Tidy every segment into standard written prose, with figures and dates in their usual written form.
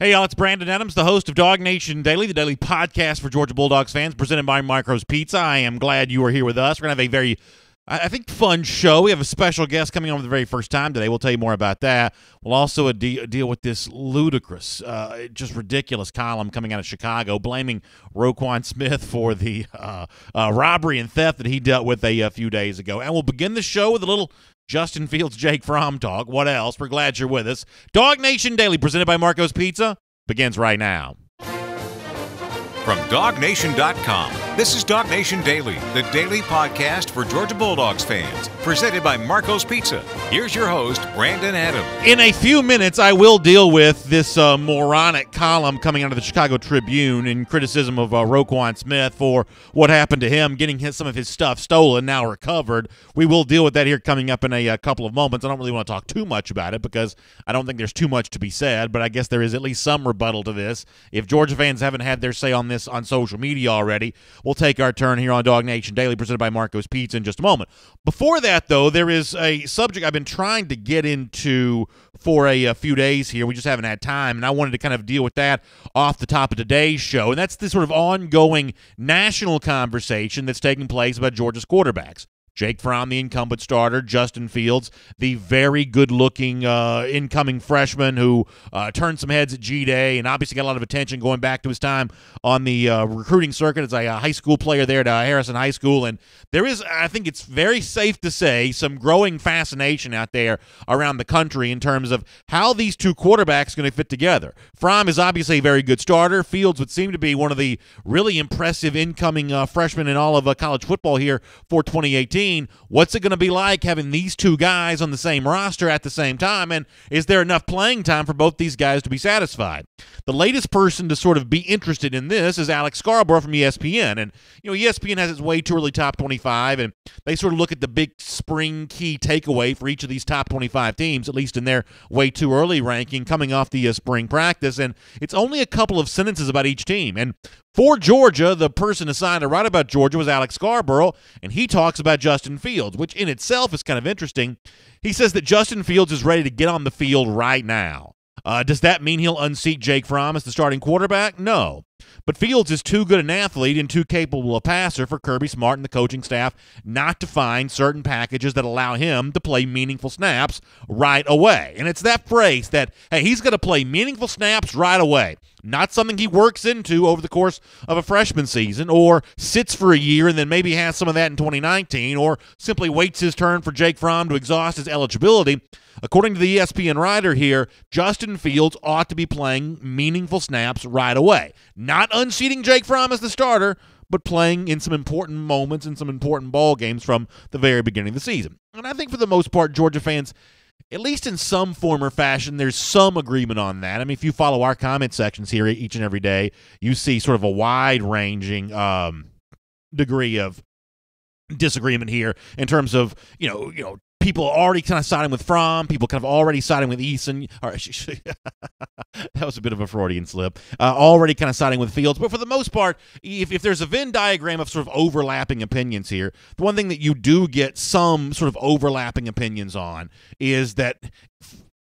Hey, y'all, it's Brandon Adams, the host of DawgNation Daily, the daily podcast for Georgia Bulldogs fans, presented by Micro's Pizza. I am glad you are here with us. We're going to have a very, fun show. We have a special guest coming on for the very first time today. We'll tell you more about that. We'll also deal with this ludicrous, just ridiculous column coming out of Chicago, blaming Roquan Smith for the robbery and theft that he dealt with a few days ago. And we'll begin the show with a little Justin Fields, Jake Fromm talk. What else? We're glad you're with us. DawgNation Daily, presented by Marco's Pizza, begins right now. From DawgNation.com, this is DawgNation Daily, the daily podcast for Georgia Bulldogs fans, presented by Marco's Pizza. Here's your host, Brandon Adams. In a few minutes, I will deal with this moronic column coming out of the Chicago Tribune in criticism of Roquan Smith for what happened to him, getting some of his stuff stolen, now recovered. We will deal with that here coming up in a couple of moments. I don't really want to talk too much about it because I don't think there's too much to be said, but I guess there is at least some rebuttal to this. If Georgia fans haven't had their say on this on social media already, we'll take our turn here on DawgNation Daily, presented by Marco's Pizza, in just a moment. Before that, though, there is a subject I've been trying to get into for a few days here. We just haven't had time, and I wanted to kind of deal with that off the top of today's show, and that's this sort of ongoing national conversation that's taking place about Georgia's quarterbacks. Jake Fromm, the incumbent starter, Justin Fields, the very good-looking incoming freshman who turned some heads at G-Day and obviously got a lot of attention going back to his time on the recruiting circuit as a high school player there at Harrison High School. And there is, I think it's very safe to say, some growing fascination out there around the country in terms of how these two quarterbacks are going to fit together. Fromm is obviously a very good starter. Fields would seem to be one of the really impressive incoming freshmen in all of college football here for 2018. What's it going to be like having these two guys on the same roster at the same time, and is there enough playing time for both these guys to be satisfied? The latest person to sort of be interested in this is Alex Scarborough from ESPN, and ESPN has its way too early top 25, and they sort of look at the big spring key takeaway for each of these top 25 teams, at least in their way too early ranking coming off the spring practice, and it's only a couple of sentences about each team. And for Georgia, the person assigned to write about Georgia was Alex Scarborough, and he talks about Justin Fields, which in itself is kind of interesting. He says that Justin Fields is ready to get on the field right now. Does that mean he'll unseat Jake Fromm as the starting quarterback? No. But Fields is too good an athlete and too capable a passer for Kirby Smart and the coaching staff not to find certain packages that allow him to play meaningful snaps right away. And it's that phrase that, hey, he's going to play meaningful snaps right away. Not something he works into over the course of a freshman season or sits for a year and then maybe has some of that in 2019 or simply waits his turn for Jake Fromm to exhaust his eligibility. According to the ESPN writer here, Justin Fields ought to be playing meaningful snaps right away. Not unseating Jake Fromm as the starter, but playing in some important moments and some important ball games from the very beginning of the season. And I think for the most part, Georgia fans, at least in some form or fashion, there's some agreement on that. I mean, if you follow our comment sections here each and every day, you see sort of a wide-ranging degree of disagreement here in terms of, people already kind of siding with Fromm, people kind of already siding with Eason. That was a bit of a Freudian slip. Already kind of siding with Fields. But for the most part, if there's a Venn diagram of sort of overlapping opinions here, the one thing that you do get some sort of overlapping opinions on is that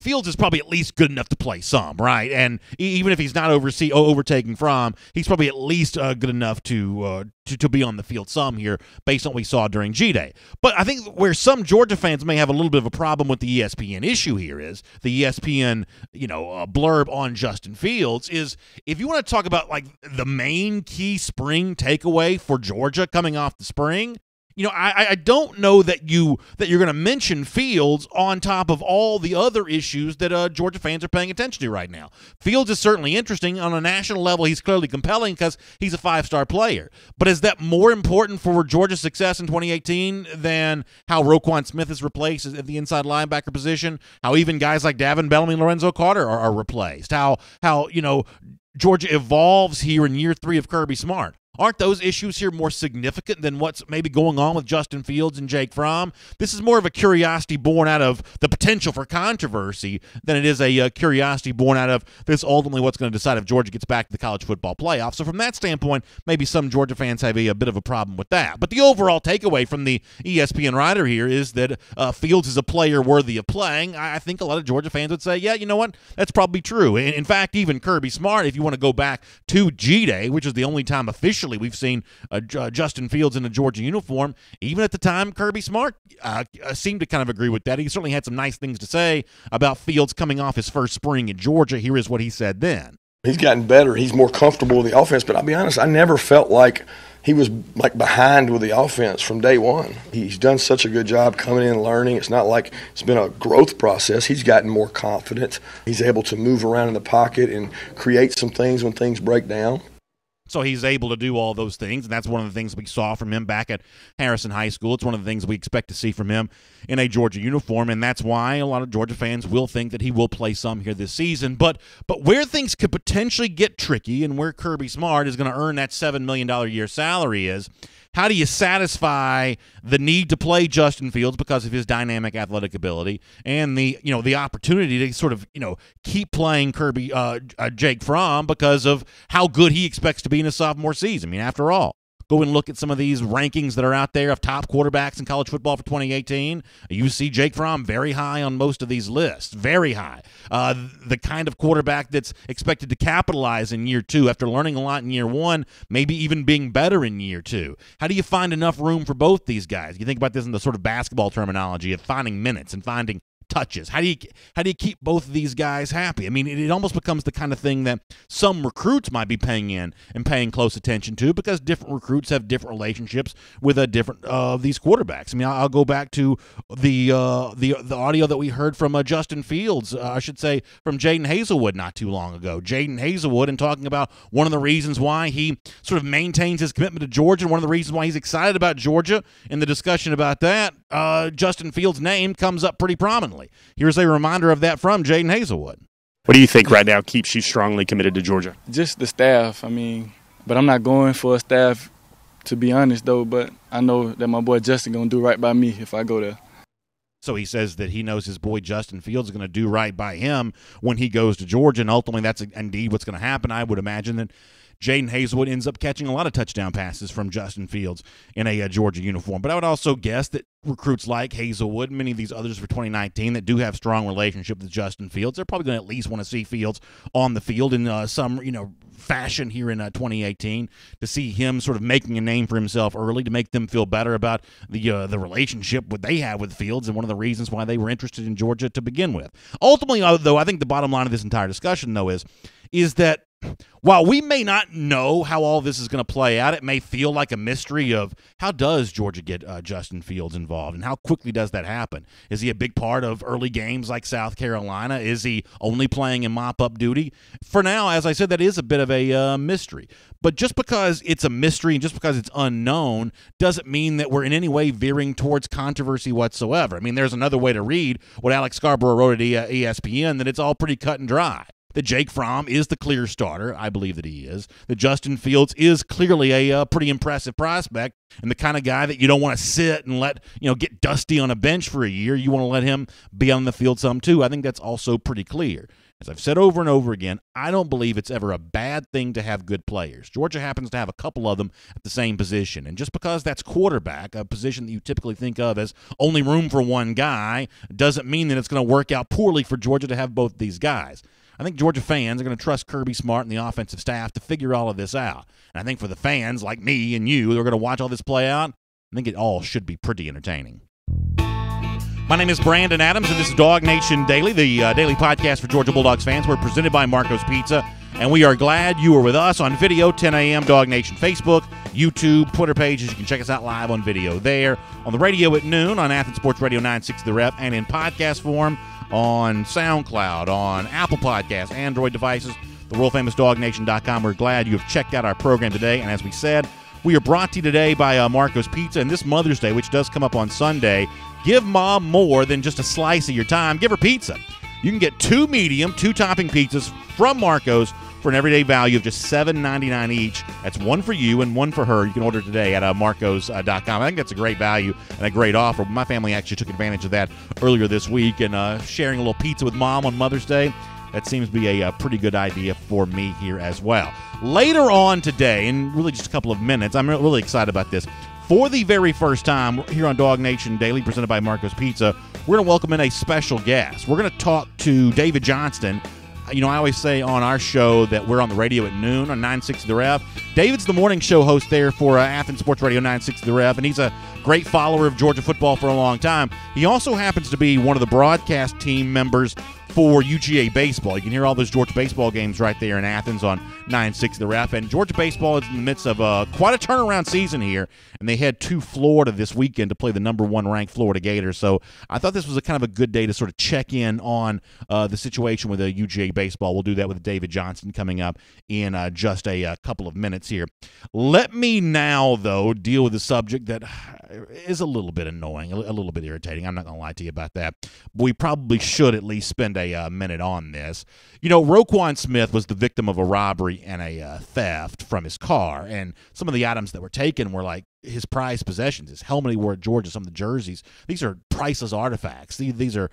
Fields is probably at least good enough to play some, right? And even if he's not overtaking Fromm, he's probably at least good enough to be on the field some here based on what we saw during G-Day. But I think where some Georgia fans may have a little bit of a problem with the ESPN issue here is the ESPN, blurb on Justin Fields is if you want to talk about like the main key spring takeaway for Georgia coming off the spring, I don't know that you're going to mention Fields on top of all the other issues that Georgia fans are paying attention to right now. Fields is certainly interesting. On a national level, he's clearly compelling because he's a five-star player. But is that more important for Georgia's success in 2018 than how Roquan Smith is replaced at the inside linebacker position, how even guys like Davin Bellamy and Lorenzo Carter are replaced, how Georgia evolves here in year 3 of Kirby Smart? aren't those issues here more significant than what's maybe going on with Justin Fields and Jake Fromm? This is more of a curiosity born out of the potential for controversy than it is a curiosity born out of this ultimately what's going to decide if Georgia gets back to the college football playoff. So from that standpoint, maybe some Georgia fans have a bit of a problem with that. But the overall takeaway from the ESPN writer here is that Fields is a player worthy of playing. I think a lot of Georgia fans would say, yeah, you know what? That's probably true. In fact, even Kirby Smart, if you want to go back to G-Day, which is the only time officially we've seen Justin Fields in a Georgia uniform, even at the time, Kirby Smart seemed to kind of agree with that. He certainly had some nice things to say about Fields coming off his first spring in Georgia. Here is what he said then. He's gotten better. He's more comfortable with the offense, but I'll be honest, I never felt like he was like behind with the offense from day one. He's done such a good job coming in and learning. It's not like it's been a growth process. He's gotten more confident. He's able to move around in the pocket and create some things when things break down. So he's able to do all those things, and that's one of the things we saw from him back at Harrison High School. It's one of the things we expect to see from him in a Georgia uniform, and that's why a lot of Georgia fans will think that he will play some here this season. But where things could potentially get tricky and where Kirby Smart is going to earn that $7 million a year salary is, how do you satisfy the need to play Justin Fields because of his dynamic athletic ability and the opportunity to sort of keep playing Jake Fromm because of how good he expects to be in his sophomore season? I mean, after all, go and look at some of these rankings that are out there of top quarterbacks in college football for 2018. You see Jake Fromm very high on most of these lists, very high. The kind of quarterback that's expected to capitalize in year two after learning a lot in year one, maybe even being better in year two. How do you find enough room for both these guys? You think about this in the sort of basketball terminology of finding minutes and finding touches. How do you keep both of these guys happy? I mean, it almost becomes the kind of thing that some recruits might be paying close attention to because different recruits have different relationships with different these quarterbacks. I mean, I'll go back to the audio that we heard from Justin Fields, I should say from Jaden Hazelwood not too long ago. Jaden Hazelwood, and talking about one of the reasons why he sort of maintains his commitment to Georgia, and one of the reasons why he's excited about Georgia. In the discussion about that, Justin Fields' name comes up pretty prominently. Here's a reminder of that from Jaden Hazelwood. What do you think right now keeps you strongly committed to Georgia? Just the staff. I mean, but I'm not going for a staff, to be honest, though. But I know that my boy Justin going to do right by me if I go there. So he says that he knows his boy Justin Fields is going to do right by him when he goes to Georgia, and ultimately that's indeed what's going to happen. I would imagine that Jaden Hazelwood ends up catching a lot of touchdown passes from Justin Fields in a Georgia uniform. But I would also guess that recruits like Hazelwood, many of these others for 2019 that do have strong relationship with Justin Fields, they're probably going to at least want to see Fields on the field in some fashion here in 2018 to see him sort of making a name for himself early, to make them feel better about the relationship what they have with Fields, and one of the reasons why they were interested in Georgia to begin with. Ultimately, though, I think the bottom line of this entire discussion, though, is that while we may not know how all this is going to play out, it may feel like a mystery of how does Georgia get Justin Fields involved, and how quickly does that happen? Is he a big part of early games like South Carolina? Is he only playing in mop-up duty? For now, as I said, that is a bit of a mystery. But just because it's a mystery and just because it's unknown doesn't mean that we're in any way veering towards controversy whatsoever. I mean, there's another way to read what Alex Scarborough wrote at ESPN, that it's all pretty cut and dry. That Jake Fromm is the clear starter. I believe that he is. That Justin Fields is clearly a pretty impressive prospect and the kind of guy that you don't want to sit and let get dusty on a bench for a year. You want to let him be on the field some too. I think that's also pretty clear. As I've said over and over again, I don't believe it's ever a bad thing to have good players. Georgia happens to have a couple of them at the same position. And just because that's quarterback, a position that you typically think of as only room for one guy, doesn't mean that it's going to work out poorly for Georgia to have both these guys. I think Georgia fans are going to trust Kirby Smart and the offensive staff to figure all of this out. And I think for the fans like me and you who are going to watch all this play out, I think it all should be pretty entertaining. My name is Brandon Adams, and this is DawgNation Daily, the daily podcast for Georgia Bulldogs fans. We're presented by Marco's Pizza, and we are glad you are with us on video, 10 a.m., DawgNation Facebook, YouTube, Twitter pages. You can check us out live on video there. On the radio at noon on Athens Sports Radio 960 The Rep, and in podcast form on SoundCloud, on Apple Podcasts, Android devices, the world-famous DawgNation.com. We're glad you have checked out our program today, and as we said, we are brought to you today by Marco's Pizza, and this Mother's Day, which does come up on Sunday, give Mom more than just a slice of your time. Give her pizza. You can get 2 medium, 2 topping pizzas from Marco's for an everyday value of just $7.99 each. That's one for you and one for her. You can order today at marcos.com. I think that's a great value and a great offer. My family actually took advantage of that earlier this week, and sharing a little pizza with Mom on Mother's Day, that seems to be a pretty good idea for me here as well. Later on today, in really just a couple of minutes, I'm really excited about this. For the very first time here on DawgNation Daily, presented by Marco's Pizza, we're going to welcome in a special guest. We're going to talk to David Johnston. You know, I always say on our show that we're on the radio at noon on 960 The Ref. David's the morning show host there for Athens Sports Radio 960 The Ref, and he's a great follower of Georgia football for a long time. He also happens to be one of the broadcast team members for UGA baseball. You can hear all those Georgia baseball games right there in Athens on 960 The Ref. And Georgia baseball is in the midst of quite a turnaround season here, and they head to Florida this weekend to play the number 1 ranked Florida Gators. So I thought this was a kind of a good day to sort of check in on the situation with UGA baseball. We'll do that with David Johnston coming up in just a couple of minutes here. Let me now, though, deal with a subject that is a little bit annoying, a little bit irritating. I'm not going to lie to you about that. But we probably should at least spend a minute on this. You know, Roquan Smith was the victim of a robbery and a theft from his car, and some of the items that were taken were like his prized possessions, his helmet he wore at Georgia, some of the jerseys. These are priceless artifacts. These are,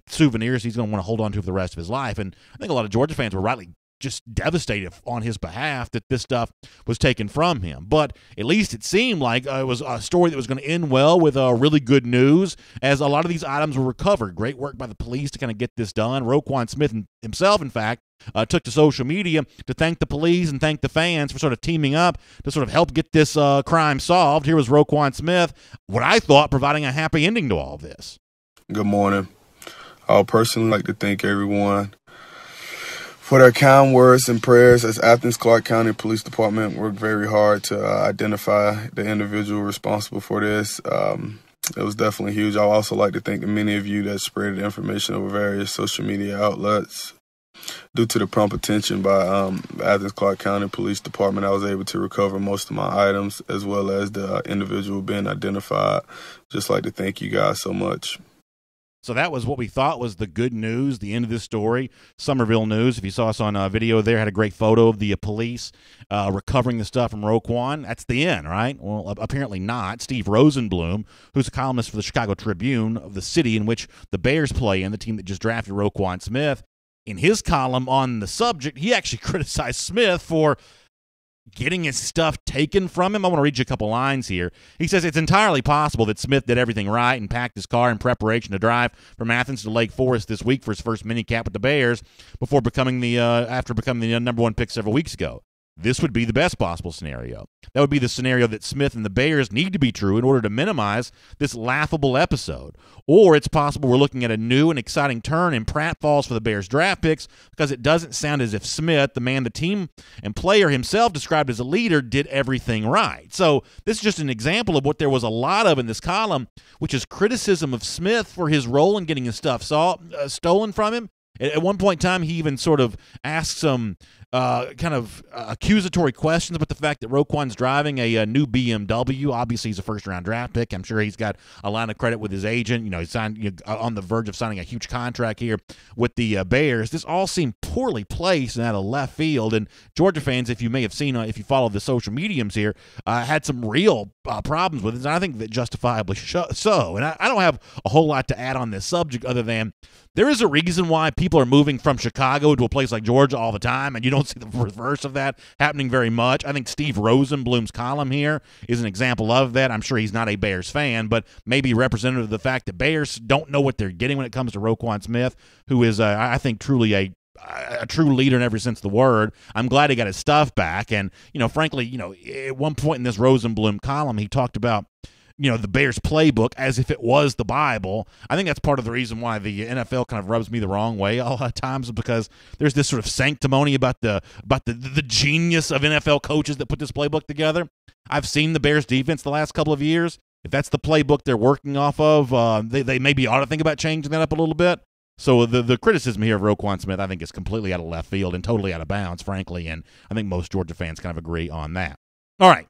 souvenirs he's going to want to hold on to for the rest of his life. And I think a lot of Georgia fans were rightly just devastated on his behalf that this stuff was taken from him. But at least it seemed like it was a story that was going to end well with really good news, as a lot of these items were recovered. Great work by the police to kind of get this done. Roquan Smith himself, in fact, took to social media to thank the police and thank the fans for sort of teaming up to sort of help get this crime solved. Here was Roquan Smith, what I thought providing a happy ending to all of this. Good morning. I would personally like to thank everyone for their kind words and prayers. As Athens Clarke County Police Department worked very hard to identify the individual responsible for this. It was definitely huge. I would also like to thank the many of you that spread the information over various social media outlets. Due to the prompt attention by Athens Clarke County Police Department, I was able to recover most of my items as well as the individual being identified. Just like to thank you guys so much. So that was what we thought was the good news, the end of this story. Somerville News, if you saw us on video there, had a great photo of the police recovering the stuff from Roquan. That's the end, right? Well, apparently not. Steve Rosenblum, who's a columnist for the Chicago Tribune of the city in which the Bears play in, the team that just drafted Roquan Smith, in his column on the subject, he actually criticized Smith for getting his stuff taken from him. I want to read you a couple lines here. He says, it's entirely possible that Smith did everything right and packed his car in preparation to drive from Athens to Lake Forest this week for his first minicamp with the Bears before becoming after becoming the number 1 pick several weeks ago. This would be the best possible scenario. That would be the scenario that Smith and the Bears need to be true in order to minimize this laughable episode. Or it's possible we're looking at a new and exciting turn in pratfalls for the Bears draft picks, because it doesn't sound as if Smith, the man the team and player himself described as a leader, did everything right. So this is just an example of what there was a lot of in this column, which is criticism of Smith for his role in getting his stuff stolen from him. At one point in time, he even sort of asked some kind of accusatory questions about the fact that Roquan's driving a new BMW. Obviously, he's a first-round draft pick. I'm sure he's got a line of credit with his agent. He's signed, on the verge of signing a huge contract here with the Bears. This all seemed poorly placed and out of left field. And Georgia fans, if you may have seen, if you follow the social mediums here, had some real problems with it. And I think that justifiably so. And I don't have a whole lot to add on this subject other than there is a reason why people are moving from Chicago to a place like Georgia all the time, and you don't see the reverse of that happening very much. I think Steve Rosenblum's column here is an example of that. I'm sure he's not a Bears fan, but maybe representative of the fact that Bears don't know what they're getting when it comes to Roquan Smith, who is, I think, truly a true leader in every sense of the word. I'm glad he got his stuff back. And, frankly, at one point in this Rosenblum column, he talked about the Bears playbook as if it was the Bible. I think that's part of the reason why the NFL kind of rubs me the wrong way a lot of times, because there's this sort of sanctimony about the genius of NFL coaches that put this playbook together. I've seen the Bears defense the last couple of years. If that's the playbook they're working off of, they maybe ought to think about changing that up a little bit. So the criticism here of Roquan Smith, I think, is completely out of left field and totally out of bounds, frankly, and I think most Georgia fans kind of agree on that. All right.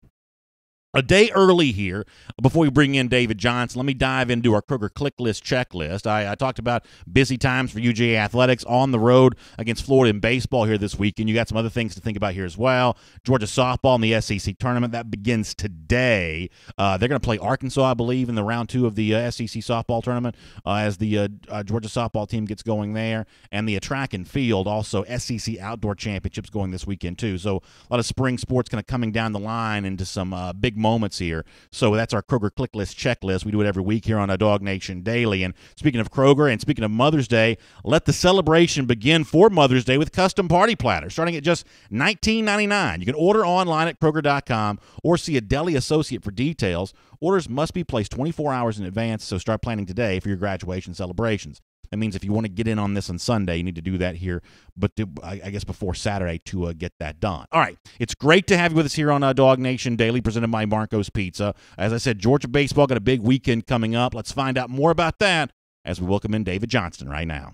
A day early here, before we bring in David Johnson, let me dive into our Kroger Click List checklist. I talked about busy times for UGA athletics on the road against Florida in baseball here this weekend. You got some other things to think about here as well. Georgia softball in the SEC tournament, that begins today. They're going to play Arkansas, I believe, in the round 2 of the SEC softball tournament as the Georgia softball team gets going there. And the track and field, also SEC outdoor championships going this weekend too. So a lot of spring sports kind of coming down the line into some big moments here. So that's our Kroger Click List checklist. We do it every week here on DawgNation Daily. And speaking of Kroger and speaking of Mother's Day, let the celebration begin for Mother's Day with custom party platters starting at just $19.99. You can order online at Kroger.com or see a deli associate for details. Orders must be placed 24 hours in advance, so start planning today for your graduation celebrations. That means if you want to get in on this on Sunday, you need to do that here, but I guess before Saturday to get that done. All right, it's great to have you with us here on DawgNation Daily, presented by Marco's Pizza. As I said, Georgia baseball got a big weekend coming up. Let's find out more about that as we welcome in David Johnston right now.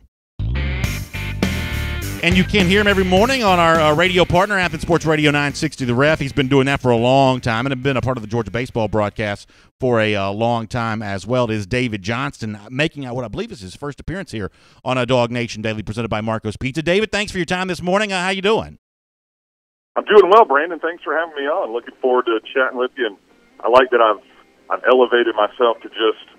And you can hear him every morning on our radio partner, Athens Sports Radio 960 The Ref. He's been doing that for a long time and has been a part of the Georgia baseball broadcast for a long time as well. It is David Johnston making what I believe is his first appearance here on DawgNation Daily, presented by Marco's Pizza. David, thanks for your time this morning. How you doing? I'm doing well, Brandon. Thanks for having me on. Looking forward to chatting with you. And I like that I've elevated myself to just.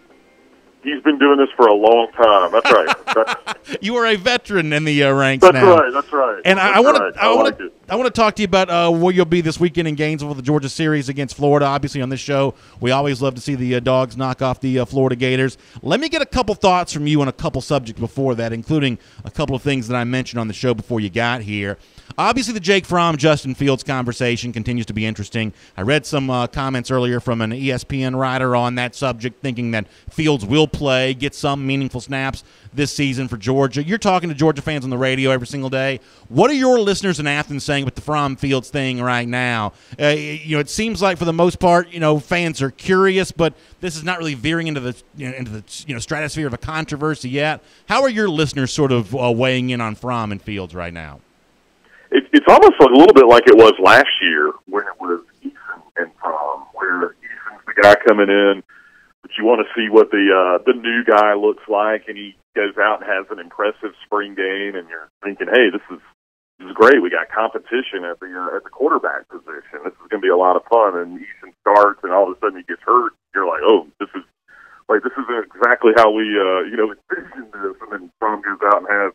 He's been doing this for a long time. That's right. You are a veteran in the ranks now. That's right. And I want to talk to you about where you'll be this weekend in Gainesville, the Georgia series against Florida. Obviously, on this show, we always love to see the Dogs knock off the Florida Gators. Let me get a couple thoughts from you on a couple subjects before that, including a couple of things that I mentioned on the show before you got here. Obviously, the Jake Fromm, Justin Fields conversation continues to be interesting. I read some comments earlier from an ESPN writer on that subject, thinking that Fields will play, get some meaningful snaps this season for Georgia. You're talking to Georgia fans on the radio every single day. What are your listeners in Athens saying with the Fromm Fields thing right now? It seems like for the most part, fans are curious, but this is not really veering into the stratosphere of a controversy yet. How are your listeners sort of weighing in on Fromm and Fields right now? It's almost a little bit like it was last year when it was Eason and Fromm, where Eason's the guy coming in, but you want to see what the new guy looks like, and he goes out and has an impressive spring game, and you're thinking, hey, this is great. We got competition at the quarterback position. This is going to be a lot of fun. And Eason starts, and all of a sudden he gets hurt. You're like, oh, this isn't exactly how we envisioned this. And then Fromm goes out and has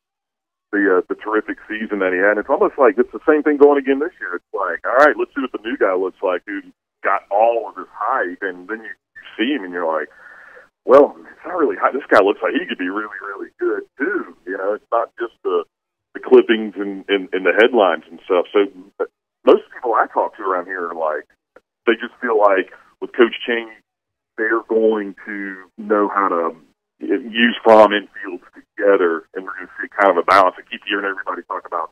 the terrific season that he had. It's almost like it's the same thing going again this year. It's like, all right, let's see what the new guy looks like, who got all of his hype, and then you see him and you're like, well, it's not really high. This guy looks like he could be really, really good too. It's not just the clippings and the headlines and stuff. So most people I talk to around here are like, they just feel like with Coach Chaney, they're going to know how to use Fromm and Fields together, and we're going to see kind of a balance. I keep hearing everybody talk about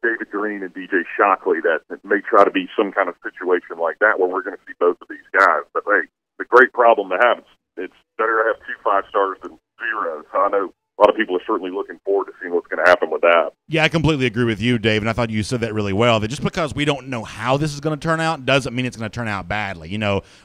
David Green and DJ Shockley, that may try to be some kind of situation like that where we're going to see both of these guys. But, hey, the great problem to have, it's better to have 2 5-stars than 0. So I know a lot of people are certainly looking forward to seeing what's going to happen with that. Yeah, I completely agree with you, Dave, and I thought you said that really well, that just because we don't know how this is going to turn out doesn't mean it's going to turn out badly.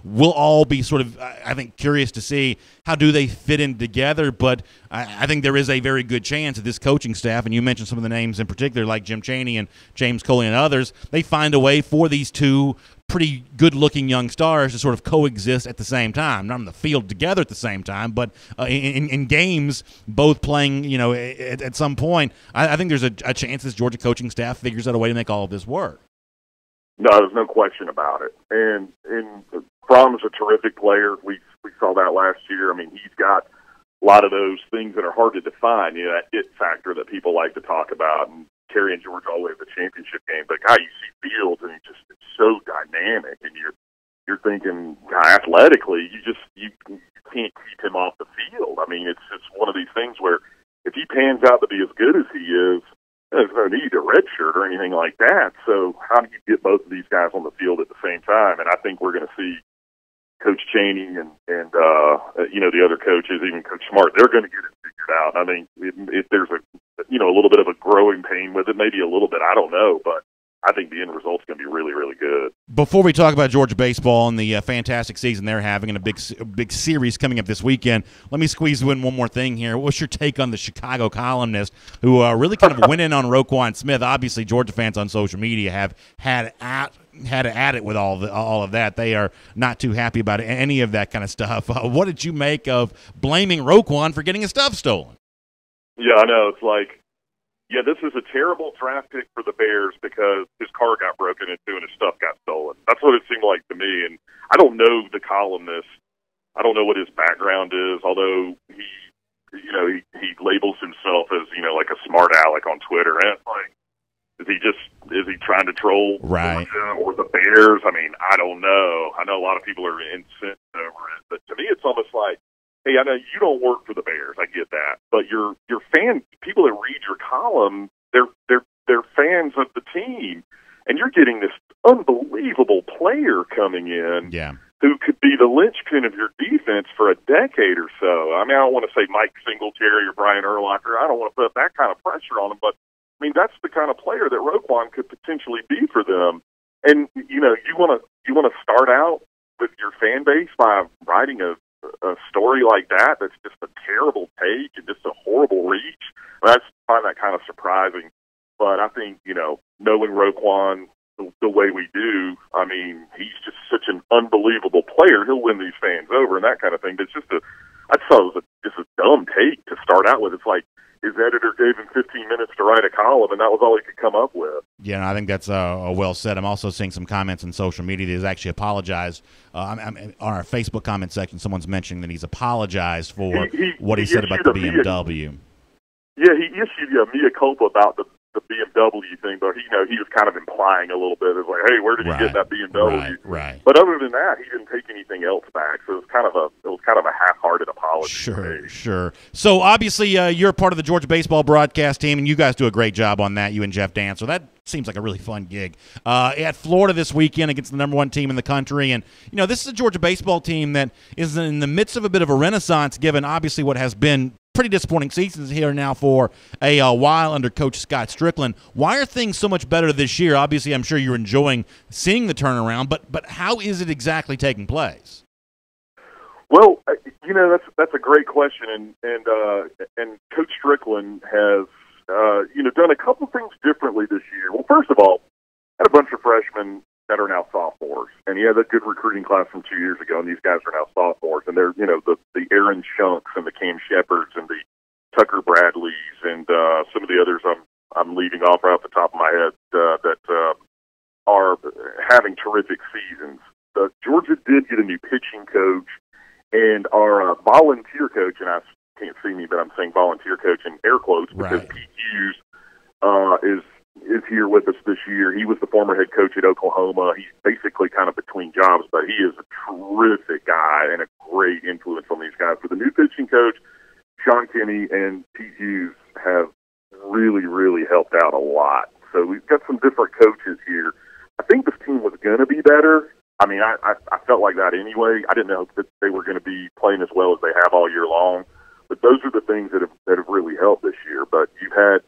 We'll all be sort of, I think, curious to see how do they fit in together, but I think there is a very good chance that this coaching staff, and you mentioned some of the names in particular, like Jim Chaney and James Coley and others, they find a way for these two pretty good-looking young stars to sort of coexist at the same time, not on the field together at the same time, but in games, both playing, at some point. I think there's a chance this Georgia coaching staff figures out a way to make all of this work. No, there's no question about it. And Fromm's a terrific player. We saw that last year. I mean, he's got a lot of those things that are hard to define, that it factor that people like to talk about, and carrying Georgia all the way to the championship game. But God, you see Fields, and it's so dynamic, and you're thinking athletically, you can't keep him off the field. I mean, it's one of these things where if he pans out to be as good as he is, there's no need to redshirt or anything like that. So how do you get both of these guys on the field at the same time? And I think we're going to see Coach Chaney and the other coaches, even Coach Smart, they're going to get it figured out. I think if there's a little bit of a growing pain with it, maybe a little bit, I don't know, but I think the end result's going to be really, really good. Before we talk about Georgia baseball and the fantastic season they're having and a big series coming up this weekend, let me squeeze in one more thing here. What's your take on the Chicago columnist who really kind of went in on Roquan Smith? Obviously, Georgia fans on social media have had at it with all of that. They are not too happy about any of that kind of stuff. What did you make of blaming Roquan for getting his stuff stolen? Yeah, I know. It's like, yeah, this is a terrible draft pick for the Bears because his car got broken into and his stuff got stolen. That's what it seemed like to me. And I don't know the columnist. I don't know what his background is, although he labels himself as, like a smart aleck on Twitter. And it's like, is he trying to troll right Georgia or the Bears? I mean, I don't know. I know a lot of people are incensed over it, but to me it's almost like, hey, I know you don't work for the Bears. I get that, but your fans, people that read your column, they're fans of the team, and you're getting this unbelievable player coming in, who could be the linchpin of your defense for a decade or so. I mean, I don't want to say Mike Singletary or Brian Urlacher. I don't want to put that kind of pressure on them, but I mean, that's the kind of player that Roquan could potentially be for them. And you want to start out with your fan base by writing a story like that. That's just a terrible take and just a horrible reach. I find that kind of surprising. But I think knowing Roquan the way we do, I mean, he's just such an unbelievable player. He'll win these fans over and that kind of thing. But it's just I thought it was just a dumb take to start out with. It's like, his editor gave him 15 minutes to write a column, and that was all he could come up with. Yeah, I think that's well said. I'm also seeing some comments on social media that he's actually apologized. On our Facebook comment section, someone's mentioning that he's apologized for what he said about the BMW. Yeah, he issued a mea culpa about the BMW thing, but he was kind of implying a little bit. It's like, hey, where did you get that BMW? Right. But other than that, he didn't take anything else back. So it was kind of a half-hearted apology. Sure. So obviously, you're part of the Georgia baseball broadcast team, and you guys do a great job on that. You and Jeff Dan. So that seems like a really fun gig. At Florida this weekend against the number one team in the country, and this is a Georgia baseball team that is in the midst of a bit of a renaissance, given obviously what has been pretty disappointing seasons here now for a while under Coach Scott Strickland. Why are things so much better this year? Obviously, I'm sure you're enjoying seeing the turnaround, but how is it exactly taking place? Well, that's a great question, and Coach Strickland has done a couple things differently this year. Well, first of all, had a bunch of freshmen that are now sophomores, and he had a good recruiting class from 2 years ago, and these guys are now sophomores, and they're the Aaron Shunks and the Cam Shepherds and the Tucker Bradleys and some of the others I'm leaving off right off the top of my head that are having terrific seasons. Georgia did get a new pitching coach, and our volunteer coach, and I can't see me, but I'm saying volunteer coach in air quotes because Pete Hughes is here with us this year. He was the former head coach at Oklahoma. He's basically kind of between jobs, but he is a terrific guy and a great influence on these guys. But the new pitching coach, Sean Kinney and Pete Hughes, have really, really helped out a lot. So we've got some different coaches here. I think this team was going to be better. I mean, I felt like that anyway. I didn't know that they were going to be playing as well as they have all year long. But those are the things that have really helped this year. But you've had,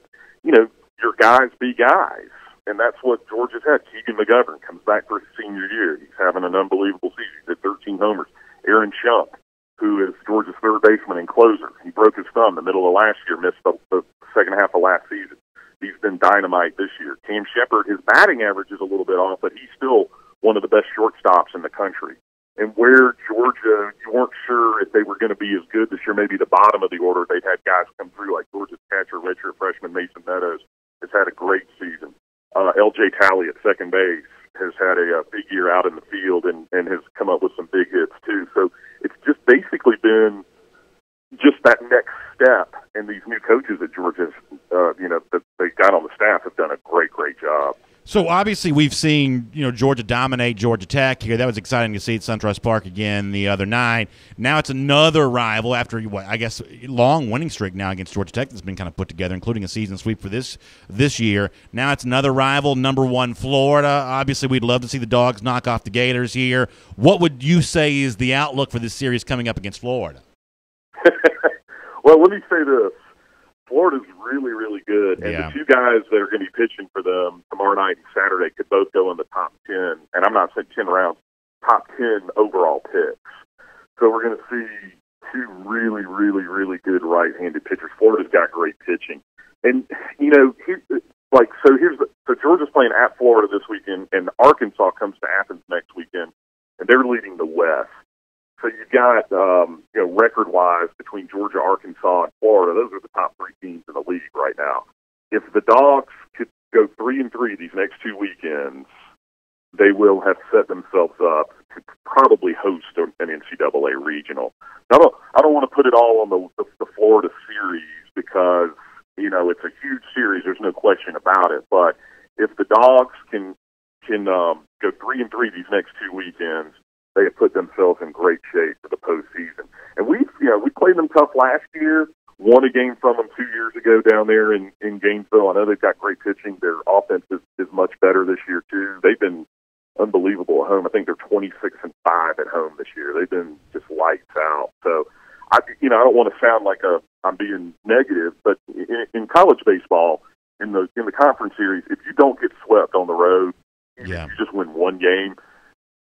your guys be guys, and that's what Georgia's had. Keegan McGovern comes back for his senior year. He's having an unbelievable season. He did 13 homers. Aaron Shunk, who is Georgia's third baseman and closer, he broke his thumb in the middle of last year, missed the second half of last season. He's been dynamite this year. Cam Shepard, his batting average is a little bit off, but he's still one of the best shortstops in the country. And where Georgia, you weren't sure if they were going to be as good this year, maybe the bottom of the order, they'd had guys come through like Georgia's catcher, redshirt freshman Mason Meadows has had a great season. L.J. Talley at second base has had a big year out in the field and has come up with some big hits too. So it's just basically been just that next step, and these new coaches at Georgia, that they got on the staff have done a great job. So obviously we've seen Georgia dominate Georgia Tech here. That was exciting to see at SunTrust Park again the other night. Now it's another rival after long winning streak now against Georgia Tech that's been kind of put together, including a season sweep for this year. Now it's another rival, number one Florida. Obviously we'd love to see the Dogs knock off the Gators here. What would you say is the outlook for this series coming up against Florida? Well, let me say this. Florida's really, really good. And Yeah. the two guys that are going to be pitching for them tomorrow night and Saturday could both go in the top 10. And I'm not saying 10 rounds, top 10 overall picks. So we're going to see two really, really, really good right-handed pitchers. Florida's got great pitching. And, you know, so Georgia's playing at Florida this weekend, and Arkansas comes to Athens next weekend, and they're leading the West. So you've got, record-wise, between Georgia, Arkansas, and Florida, those are the top three teams in the league right now. If the Dogs could go 3-3 these next two weekends, they will have set themselves up to probably host an NCAA regional. Now, I don't want to put it all on the Florida series because, you know, it's a huge series. There's no question about it. But if the Dogs can go 3-3 these next two weekends, they have put themselves in great shape for the postseason. And we played them tough last year, won a game from them 2 years ago down there in Gainesville. I know they've got great pitching. Their offense is much better this year, too. They've been unbelievable at home. I think they're 26-5 at home this year. They've been just lights out. So, I don't want to sound like I'm being negative, but in college baseball, in the conference series, if you don't get swept on the road, Yeah. you just win one game,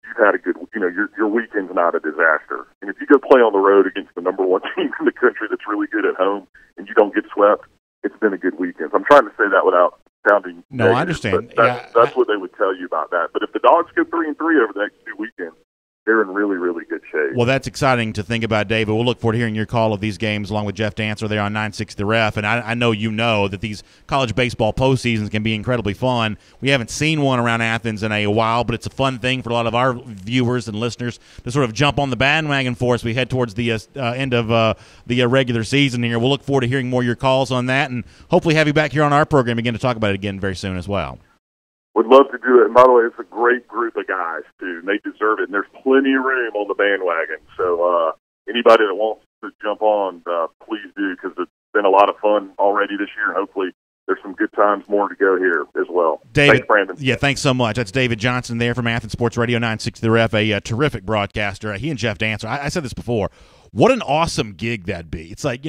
you've had a good, your weekend's not a disaster. And if you go play on the road against the number one team in the country that's really good at home and you don't get swept, it's been a good weekend. So I'm trying to say that without sounding No, negative, I understand. but that's what they would tell you about that. But if the Dogs go 3-3 over the next two weekends, they're in really, really good shape. Well, that's exciting to think about, David. We'll look forward to hearing your call of these games along with Jeff Dancer there on 960 The Ref. And I know you know that these college baseball postseasons can be incredibly fun. We haven't seen one around Athens in a while, but it's a fun thing for a lot of our viewers and listeners to sort of jump on the bandwagon for us. We head towards the end of the regular season here. We'll look forward to hearing more of your calls on that and hopefully have you back here on our program again to talk about it again very soon as well. Would love to do it. And by the way, it's a great group of guys, too. And they deserve it. And there's plenty of room on the bandwagon. So anybody that wants to jump on, please do, because it's been a lot of fun already this year. And hopefully there's some good times more to go here as well. David, thanks, Brandon. Yeah, thanks so much. That's David Johnson there from Athens Sports Radio 960 The Ref, a terrific broadcaster. He and Jeff Dancer, I said this before, what an awesome gig that'd be. It's like,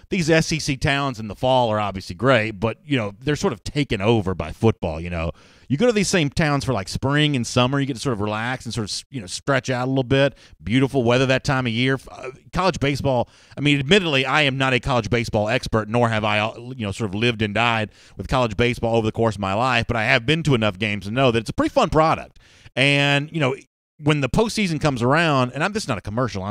these SEC towns in the fall are obviously great, but, they're sort of taken over by football, You go to these same towns for like spring and summer, you get to sort of relax and sort of, stretch out a little bit. Beautiful weather that time of year. College baseball, I mean, admittedly, I am not a college baseball expert, nor have I, sort of lived and died with college baseball over the course of my life, but I have been to enough games to know that it's a pretty fun product. And, when the postseason comes around, and this is not a commercial,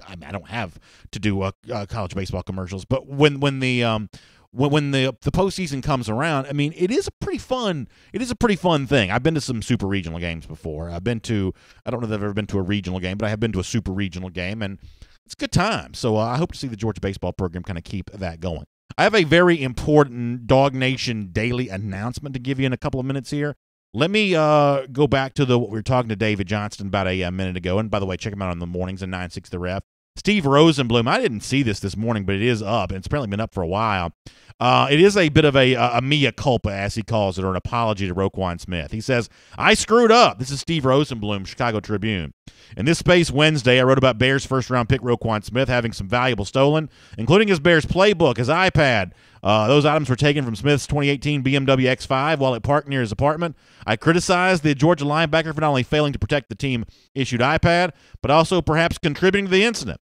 I don't have to do college baseball commercials, but when the postseason comes around, I mean, it is a pretty fun thing. I've been to some super regional games before. I don't know that I've ever been to a regional game, but I have been to a super regional game, and it's a good time. So I hope to see the Georgia baseball program kind of keep that going. I have a very important DawgNation daily announcement to give you in a couple of minutes here. Let me go back to what we were talking to David Johnston about a minute ago. And by the way, check him out on the mornings at 960 The Ref. Steve Rosenblum, I didn't see this morning, but it is up, and it's apparently been up for a while. It is a bit of a mea culpa, as he calls it, or an apology to Roquan Smith. He says, I screwed up. This is Steve Rosenblum, Chicago Tribune. In this space Wednesday, I wrote about Bears first-round pick Roquan Smith having some valuable stolen, including his Bears playbook, his iPad. Those items were taken from Smith's 2018 BMW X5 while it parked near his apartment. I criticized the Georgia linebacker for not only failing to protect the team-issued iPad, but also perhaps contributing to the incident.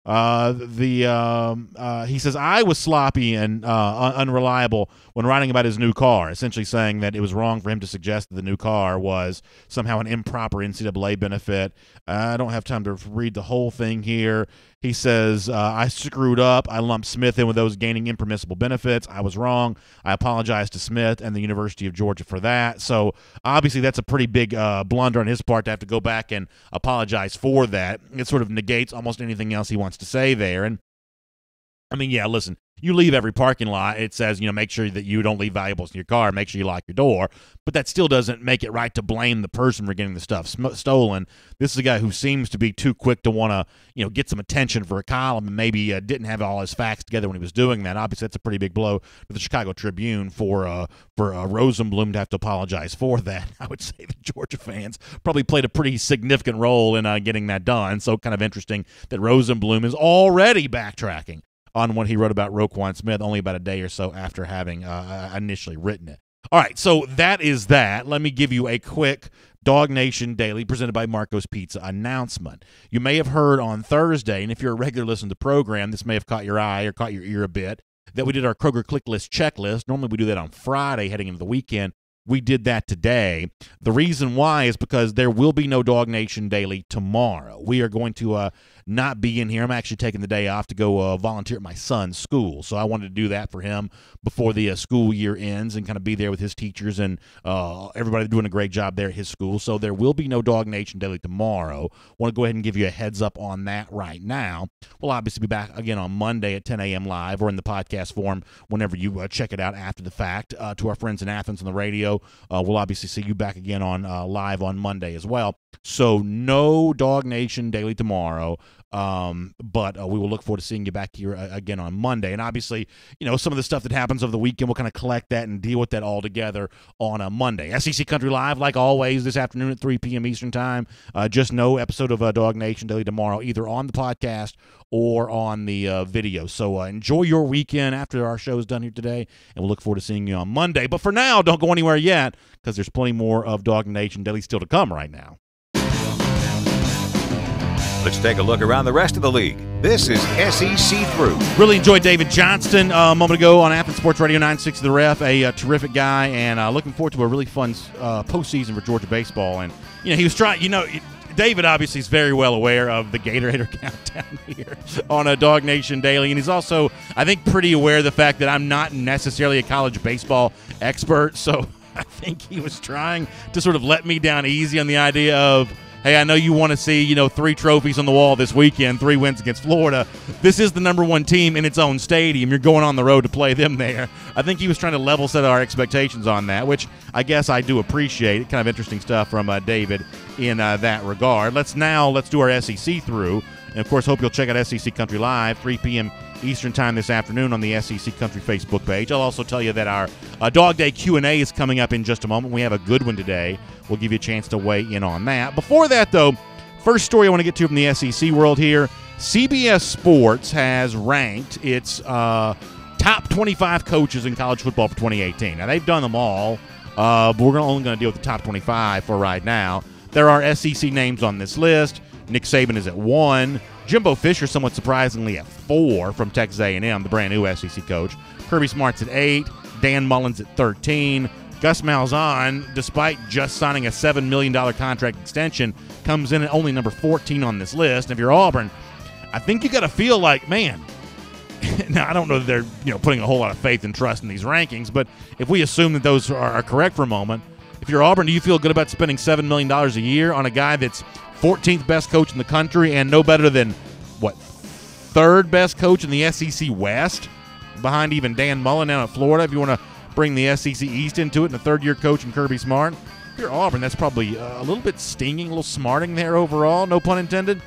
He says, I was sloppy and unreliable when writing about his new car, essentially saying that it was wrong for him to suggest that the new car was somehow an improper NCAA benefit. I don't have time to read the whole thing here. He says, I screwed up. I lumped Smith in with those gaining impermissible benefits. I was wrong. I apologize to Smith and the University of Georgia for that. So obviously that's a pretty big blunder on his part to have to go back and apologize for that. It sort of negates almost anything else he wants to say there. And I mean, yeah, listen, you leave every parking lot, it says, make sure that you don't leave valuables in your car, make sure you lock your door, but that still doesn't make it right to blame the person for getting the stuff stolen. This is a guy who seems to be too quick to want to, get some attention for a column and maybe didn't have all his facts together when he was doing that. Obviously, that's a pretty big blow to the Chicago Tribune for Rosenblum to have to apologize for that. I would say the Georgia fans probably played a pretty significant role in getting that done, so kind of interesting that Rosenblum is already backtracking on what he wrote about Roquan Smith only about a day or so after having initially written it. All right, so that is that. Let me give you a quick DawgNation Daily presented by Marco's Pizza announcement. You may have heard on Thursday, and if you're a regular listener to the program, this may have caught your eye or caught your ear a bit, that we did our Kroger Click List checklist. Normally we do that on Friday heading into the weekend. We did that today. The reason why is because there will be no DawgNation Daily tomorrow. We are going to not be in here. I'm actually taking the day off to go volunteer at my son's school. So I wanted to do that for him before the school year ends and kind of be there with his teachers and everybody doing a great job there at his school. So there will be no DawgNation Daily tomorrow. Want to go ahead and give you a heads up on that right now. We'll obviously be back again on Monday at 10 a.m. live or in the podcast form whenever you check it out after the fact. To our friends in Athens on the radio, we'll obviously see you back again on live on Monday as well. So no DawgNation Daily tomorrow, but we will look forward to seeing you back here again on Monday. And obviously, some of the stuff that happens over the weekend, we'll kind of collect that and deal with that all together on a Monday. SEC Country Live, like always, this afternoon at 3 p.m. Eastern Time. Just no episode of DawgNation Daily tomorrow, either on the podcast or on the video. So enjoy your weekend after our show is done here today, and we'll look forward to seeing you on Monday. But for now, don't go anywhere yet, because there's plenty more of DawgNation Daily still to come right now. Let's take a look around the rest of the league. This is SEC Through. Really enjoyed David Johnston a moment ago on Athens Sports Radio 960 The Ref, a terrific guy, and looking forward to a really fun postseason for Georgia baseball. And, he was trying, David obviously is very well aware of the Gatorade countdown here on a DawgNation Daily, and he's also, I think, pretty aware of the fact that I'm not necessarily a college baseball expert, so I think he was trying to sort of let me down easy on the idea of, hey, I know you want to see, 3 trophies on the wall this weekend, 3 wins against Florida. This is the number 1 team in its own stadium. You're going on the road to play them there. I think he was trying to level set our expectations on that, which I guess I do appreciate. Kind of interesting stuff from David in that regard. Let's do our SEC through. And, of course, hope you'll check out SEC Country Live, 3 p.m. Eastern Time this afternoon on the SEC Country Facebook page. I'll also tell you that our Dog Day Q&A is coming up in just a moment. We have a good one today. We'll give you a chance to weigh in on that. Before that, though, first story I want to get to from the SEC world here. CBS Sports has ranked its top 25 coaches in college football for 2018. Now, they've done them all, but we're only going to deal with the top 25 for right now. There are SEC names on this list. Nick Saban is at 1. Jimbo Fisher, somewhat surprisingly, at 4 from Texas A&M, the brand-new SEC coach. Kirby Smart's at 8. Dan Mullen's at 13. Gus Malzahn, despite just signing a $7 million contract extension, comes in at only number 14 on this list. And if you're Auburn, I think you got to feel like, man, now I don't know that they're putting a whole lot of faith and trust in these rankings, but if we assume that those are correct for a moment, if you're Auburn, do you feel good about spending $7 million a year on a guy that's 14th best coach in the country and no better than, 3rd best coach in the SEC West, behind even Dan Mullen down at Florida, if you want to bring the SEC East into it, and a 3rd-year coach in Kirby Smart? If you're Auburn, that's probably a little bit stinging, a little smarting there overall, no pun intended.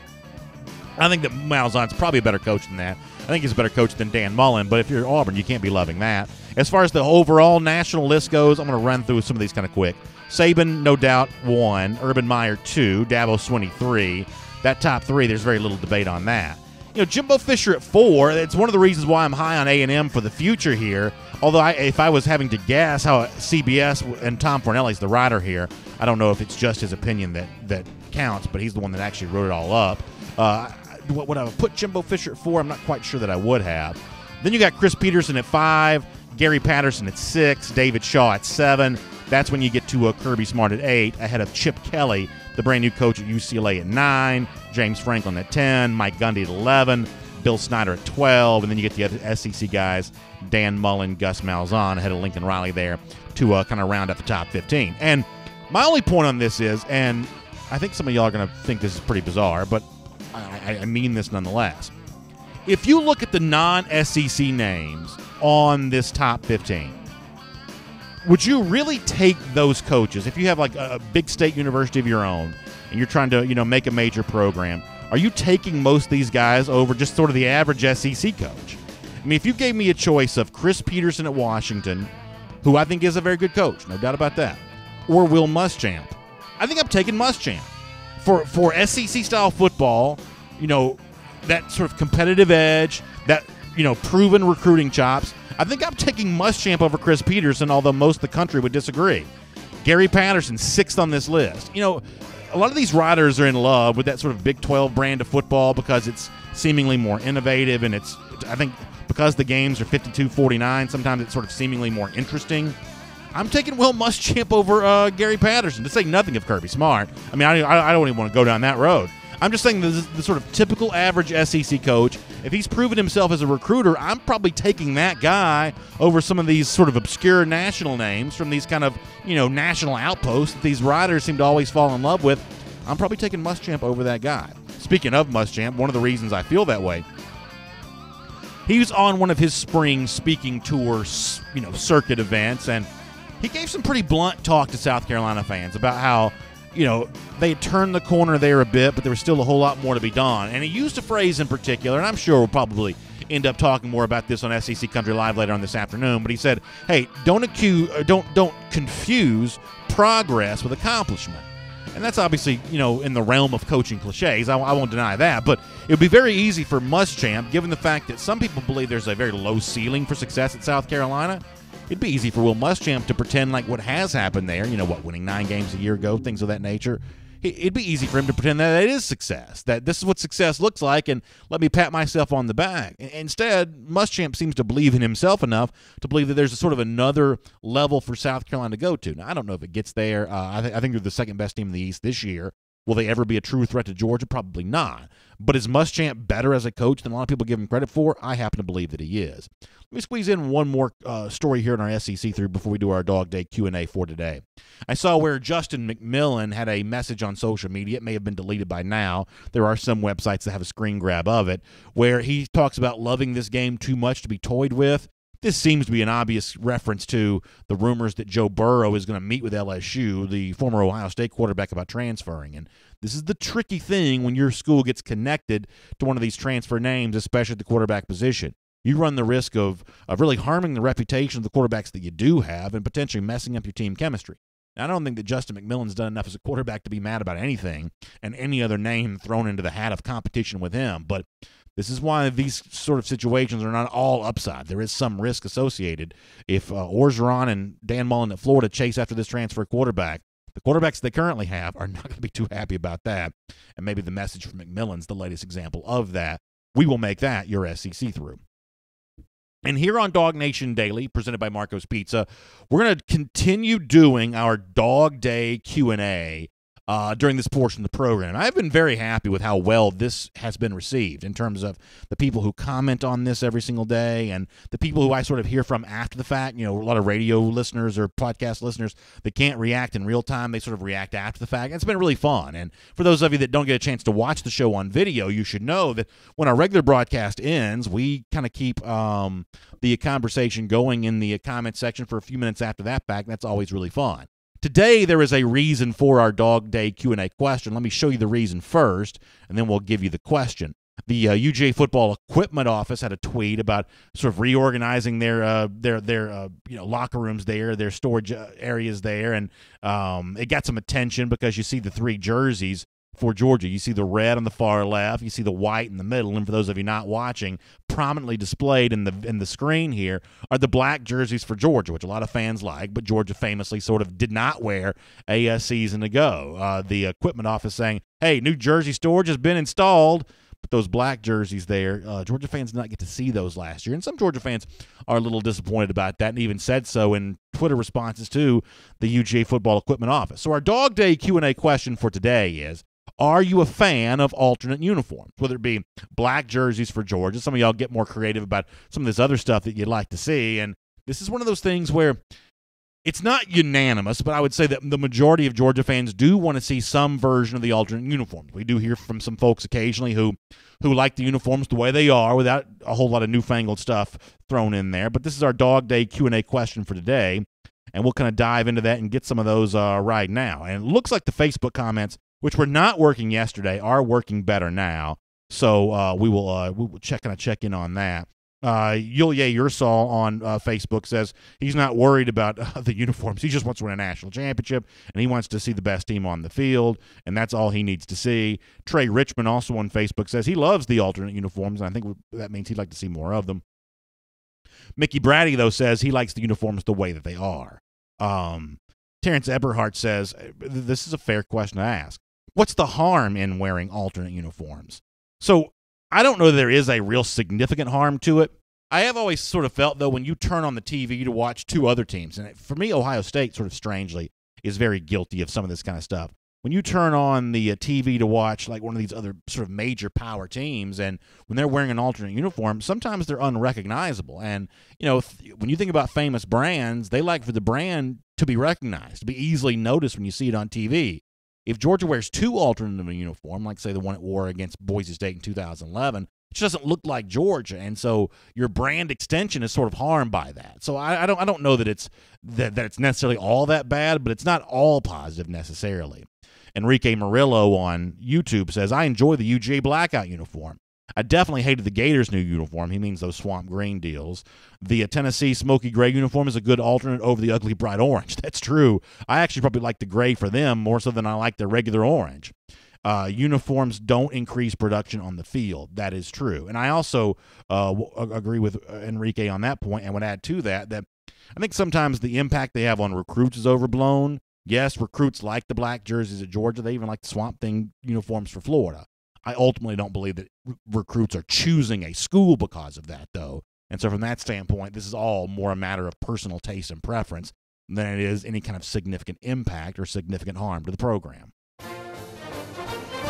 I think that Malzahn's probably a better coach than that. I think he's a better coach than Dan Mullen, but if you're Auburn, you can't be loving that. As far as the overall national list goes, I'm going to run through some of these kind of quick. Saban, no doubt, 1. Urban Meyer, 2. Dabo Swinney, 3. That top 3, there's very little debate on that. Jimbo Fisher at 4. It's one of the reasons why I'm high on A&M for the future here. Although if I was having to guess how CBS and Tom Fornelli's the writer here, I don't know if it's just his opinion that counts, but he's the one that actually wrote it all up. Would I have put Jimbo Fisher at 4? I'm not quite sure that I would have. Then you got Chris Peterson at 5, Gary Patterson at 6, David Shaw at 7. That's when you get to Kirby Smart at 8, ahead of Chip Kelly, the brand-new coach at UCLA at 9, James Franklin at 10, Mike Gundy at 11, Bill Snyder at 12, and then you get the other SEC guys, Dan Mullen, Gus Malzahn, ahead of Lincoln Riley there to kind of round up the top 15. And my only point on this is, and I think some of y'all are going to think this is pretty bizarre, but I mean this nonetheless. If you look at the non-SEC names on this top 15, would you really take those coaches, if you have like a big state university of your own and you're trying to, make a major program, are you taking most of these guys over just sort of the average SEC coach? I mean, if you gave me a choice of Chris Peterson at Washington, who I think is a very good coach, no doubt about that, or Will Muschamp, I think I'm taking Muschamp. For SEC-style football, that sort of competitive edge, that proven recruiting chops, I think I'm taking Muschamp over Chris Peterson, although most of the country would disagree. Gary Patterson, 6th on this list. A lot of these writers are in love with that sort of Big 12 brand of football because it's seemingly more innovative, and I think because the games are 52-49, sometimes it's sort of seemingly more interesting. I'm taking Will Muschamp over Gary Patterson, to say nothing of Kirby Smart. I mean, I don't even want to go down that road. I'm just saying the sort of typical average SEC coach, if he's proven himself as a recruiter, I'm probably taking that guy over some of these sort of obscure national names from these kind of, national outposts that these writers seem to always fall in love with. I'm probably taking Muschamp over that guy. Speaking of Muschamp, one of the reasons I feel that way, he was on one of his spring speaking tour, circuit events, and he gave some pretty blunt talk to South Carolina fans about how, they had turned the corner there a bit, but there was still a whole lot more to be done. And he used a phrase in particular, and I'm sure we'll probably end up talking more about this on SEC Country Live later on this afternoon, but he said, hey, don't confuse progress with accomplishment. And that's obviously, in the realm of coaching cliches. I won't deny that. But it would be very easy for Muschamp, given the fact that some people believe there's a very low ceiling for success at South Carolina. It'd be easy for Will Muschamp to pretend like what has happened there, winning 9 games a year ago, things of that nature. It'd be easy for him to pretend that it is success, that this is what success looks like, and let me pat myself on the back. Instead, Muschamp seems to believe in himself enough to believe that there's a sort of another level for South Carolina to go to. Now, I don't know if it gets there. I think they're the second best team in the East this year. Will they ever be a true threat to Georgia? Probably not. But is Muschamp better as a coach than a lot of people give him credit for? I happen to believe that he is. Let me squeeze in one more story here in our SEC through before we do our Dog Day Q&A for today. I saw where Justin McMillan had a message on social media. It may have been deleted by now. There are some websites that have a screen grab of it, where he talks about loving this game too much to be toyed with. This seems to be an obvious reference to the rumors that Joe Burrow is going to meet with LSU, the former Ohio State quarterback, about transferring. And this is the tricky thing when your school gets connected to one of these transfer names, especially at the quarterback position. You run the risk of really harming the reputation of the quarterbacks that you do have and potentially messing up your team chemistry. Now, I don't think that Justin McMillan's done enough as a quarterback to be mad about anything and any other name thrown into the hat of competition with him, but this is why these sort of situations are not all upside. There is some risk associated. If Orgeron and Dan Mullen at Florida chase after this transfer quarterback, the quarterbacks they currently have are not going to be too happy about that. And maybe the message from McMillan's the latest example of that. We will make that your SEC through. And here on DawgNation Daily, presented by Marco's Pizza, we're going to continue doing our Dog Day Q&A during this portion of the program. I've been very happy with how well this has been received in terms of the people who comment on this every single day and the people who I sort of hear from after the fact. A lot of radio listeners or podcast listeners that can't react in real time. They sort of react after the fact. It's been really fun. And for those of you that don't get a chance to watch the show on video, you should know that when our regular broadcast ends, we kind of keep the conversation going in the comment section for a few minutes after that fact. That's always really fun. Today, there is a reason for our Dog Day Q&A question. Let me show you the reason first, and then we'll give you the question. The UGA Football Equipment Office had a tweet about sort of reorganizing their locker rooms there, their storage areas there, and it got some attention because you see the 3 jerseys for Georgia. You see the red on the far left, you see the white in the middle, and for those of you not watching, prominently displayed in the screen here are the black jerseys for Georgia, which a lot of fans like, but Georgia famously sort of did not wear a season ago. The equipment office saying, hey, new jersey storage has been installed, but those black jerseys there, Georgia fans did not get to see those last year, and some Georgia fans are a little disappointed about that and even said so in Twitter responses to the UGA Football Equipment Office. So our Dog Day Q&A question for today is, are you a fan of alternate uniforms, whether it be black jerseys for Georgia? Some of y'all get more creative about some of this other stuff that you'd like to see, and this is one of those things where it's not unanimous, but I would say that the majority of Georgia fans do want to see some version of the alternate uniforms. We do hear from some folks occasionally who like the uniforms the way they are without a whole lot of newfangled stuff thrown in there, but this is our Dog Day Q&A question for today, and we'll kind of dive into that and get some of those right now. And it looks like the Facebook comments, which were not working yesterday, are working better now. So we will check in on that. Yulia Ursal on Facebook says he's not worried about the uniforms. He just wants to win a national championship, and he wants to see the best team on the field, and that's all he needs to see. Trey Richmond also on Facebook says he loves the alternate uniforms, and I think that means he'd like to see more of them. Mickey Brady, though, says he likes the uniforms the way that they are. Terrence Eberhardt says, this is a fair question to ask. What's the harm in wearing alternate uniforms? So I don't know that there is a real significant harm to it. I have always sort of felt, though, when you turn on the TV to watch two other teams, and for me, Ohio State, sort of strangely, is very guilty of some of this kind of stuff. When you turn on the TV to watch like one of these other sort of major power teams, and when they're wearing an alternate uniform, sometimes they're unrecognizable. And, when you think about famous brands, they like for the brand to be recognized, to be easily noticed when you see it on TV. If Georgia wears two alternate uniform, like say the one it wore against Boise State in 2011, it just doesn't look like Georgia, and so your brand extension is sort of harmed by that. So I don't know that it's necessarily all that bad, but it's not all positive necessarily. Enrique Murillo on YouTube says, I enjoy the UGA blackout uniform. I definitely hated the Gators' new uniform. He means those swamp green deals. The Tennessee smoky gray uniform is a good alternate over the ugly bright orange. That's true. I actually probably like the gray for them more so than I like the regular orange. Uniforms don't increase production on the field. That is true. And I also agree with Enrique on that point, and would add to that I think sometimes the impact they have on recruits is overblown. Yes, recruits like the black jerseys at Georgia. They even like the Swamp Thing uniforms for Florida. I ultimately don't believe that recruits are choosing a school because of that, though. And so from that standpoint, this is all more a matter of personal taste and preference than it is any kind of significant impact or significant harm to the program.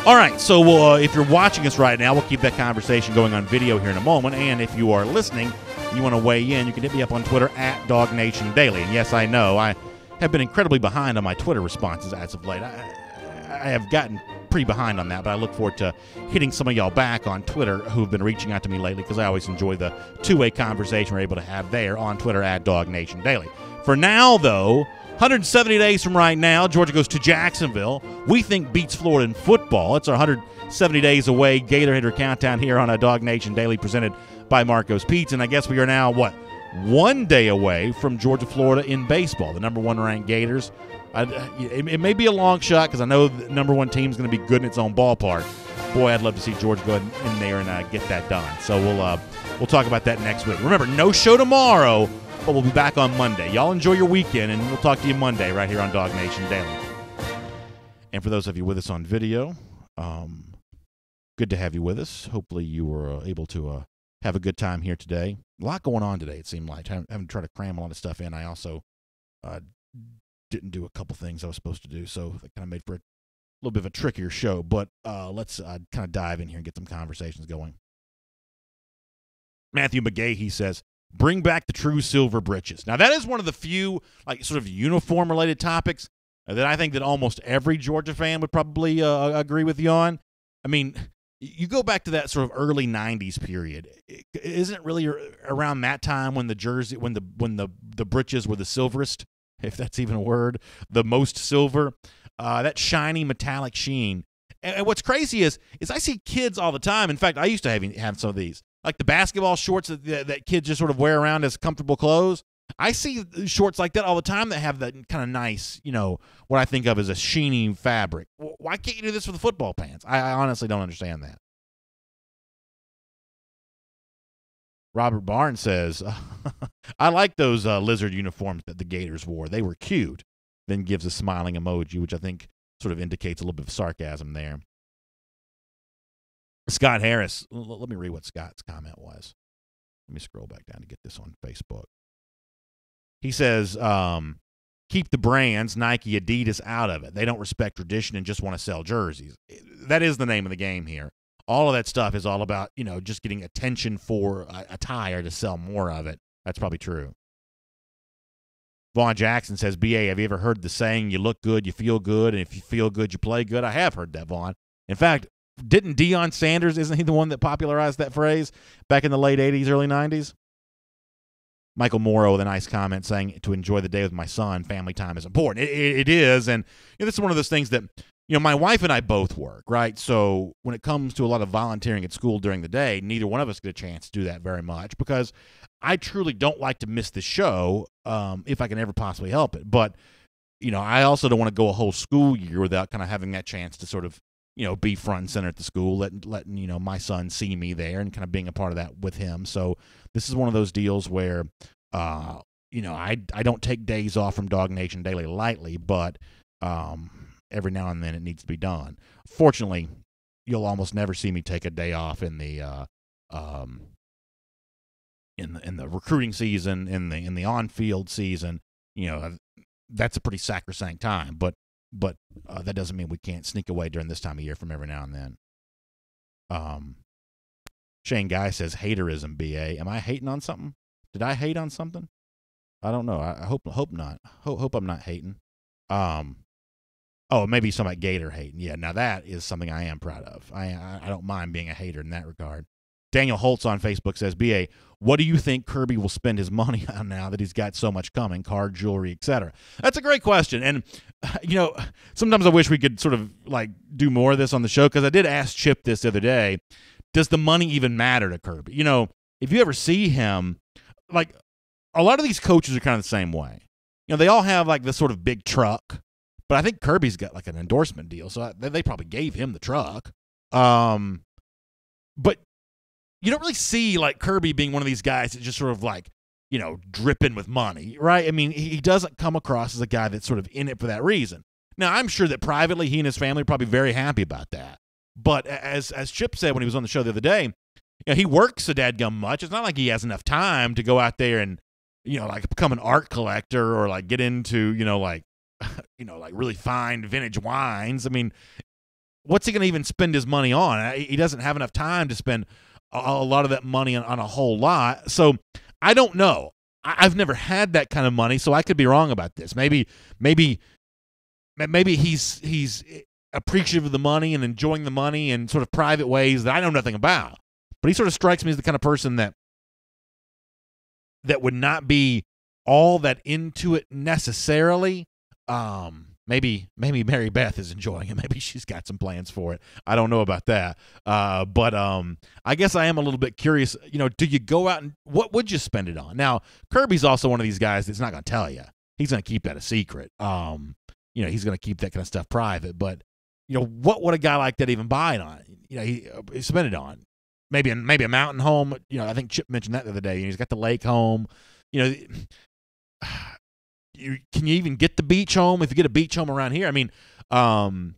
All right, so if you're watching us right now, we'll keep that conversation going on video here in a moment. And if you are listening, you want to weigh in, you can hit me up on Twitter at DawgNation Daily. And yes, I know, I have been incredibly behind on my Twitter responses as of late. I have gotten pretty behind on that, but I look forward to hitting some of y'all back on Twitter who've been reaching out to me lately, because I always enjoy the two-way conversation we're able to have there on Twitter at DawgNation Daily. For now, though, 170 days from right now, Georgia goes to Jacksonville. We think beats Florida in football. It's our 170 days away Gatorhater countdown here on a DawgNation Daily presented by Marco's Pizza. And I guess we are now, 1 day away from Georgia-Florida in baseball, the number one ranked Gators. It may be a long shot because I know the number one team is going to be good in its own ballpark. Boy, I'd love to see Georgia go in there and get that done. So we'll talk about that next week. Remember, no show tomorrow, but we'll be back on Monday. Y'all enjoy your weekend, and we'll talk to you Monday right here on DawgNation Daily. And for those of you with us on video, good to have you with us. Hopefully you were able to have a good time here today. A lot going on today, it seemed like. Having tried to cram a lot of stuff in. I also didn't do a couple things I was supposed to do, so that kind of made for a little bit of a trickier show. But let's kind of dive in here and get some conversations going. Matthew McGahee says, bring back the true silver breeches. Now, that is one of the few sort of uniform-related topics that I think that almost every Georgia fan would probably agree with you on. I mean, you go back to that sort of early 90s period. Isn't it really around that time when the breeches were the silverest, if that's even a word, the most silver, that shiny metallic sheen? And what's crazy is I see kids all the time. In fact, I used to have some of these, like the basketball shorts that kids just sort of wear around as comfortable clothes. I see shorts like that all the time that have that kind of nice, what I think of as a sheeny fabric. Why can't you do this for the football pants? I honestly don't understand that. Robert Barnes says, I like those lizard uniforms that the Gators wore. They were cute. Then gives a smiling emoji, which I think sort of indicates a little bit of sarcasm there. Scott Harris, let me read what Scott's comment was. Let me scroll back down to get this on Facebook. He says, keep the brands, Nike, Adidas, out of it. They don't respect tradition and just want to sell jerseys. That is the name of the game here. All of that stuff is all about, just getting attention for attire to sell more of it. That's probably true. Vaughn Jackson says, BA, have you ever heard the saying, you look good, you feel good, and if you feel good, you play good? I have heard that, Vaughn. In fact, didn't Deion Sanders, isn't he the one that popularized that phrase back in the late 80s, early 90s? Michael Morrow with a nice comment saying, to enjoy the day with my son, family time is important. It is, and this is one of those things that my wife and I both work, right? So when it comes to a lot of volunteering at school during the day, neither one of us get a chance to do that very much because I truly don't like to miss the show if I can ever possibly help it. But, I also don't want to go a whole school year without kind of having that chance to sort of, be front and center at the school, letting my son see me there and kind of being a part of that with him. So this is one of those deals where, I don't take days off from DawgNation Daily lightly, but every now and then it needs to be done. Fortunately, you'll almost never see me take a day off in the recruiting season, in the on-field season. That's a pretty sacrosanct time, but that doesn't mean we can't sneak away during this time of year from every now and then. Shane Guy says haterism, BA. Am I hating on something? Did I hate on something? I don't know. I hope not. Hope I'm not hating. Oh, maybe something about Gator hating. Yeah, now that is something I am proud of. I don't mind being a hater in that regard. Daniel Holtz on Facebook says, BA, what do you think Kirby will spend his money on now that he's got so much coming, car, jewelry, etc.? That's a great question. And, sometimes I wish we could sort of do more of this on the show because I did ask Chip this the other day. Does the money even matter to Kirby? If you ever see him, a lot of these coaches are kind of the same way. They all have this sort of big truck. But I think Kirby's got an endorsement deal, so they probably gave him the truck. But you don't really see Kirby being one of these guys that just sort of dripping with money, right? I mean, he doesn't come across as a guy that's sort of in it for that reason. Now, I'm sure that privately he and his family are probably very happy about that. But as Chip said when he was on the show the other day, he works a dadgum much. It's not like he has enough time to go out there and become an art collector or get into really fine vintage wines. I mean, what's he going to even spend his money on? He doesn't have enough time to spend a lot of that money on a whole lot. So I don't know. I've never had that kind of money, so I could be wrong about this. Maybe he's appreciative of the money and enjoying the money in sort of private ways that I know nothing about. But he sort of strikes me as the kind of person that would not be all that into it necessarily. Maybe Mary Beth is enjoying it. Maybe she's got some plans for it. I don't know about that. But I guess I am a little bit curious. Do you go out and what would you spend it on? Now, Kirby's also one of these guys that's not going to tell you. He's going to keep that a secret. He's going to keep that kind of stuff private. But what would a guy like that even buy it on? He spend it on maybe a mountain home. I think Chip mentioned that the other day. He's got the lake home. Can you even get the beach home if you get a beach home around here? I mean, I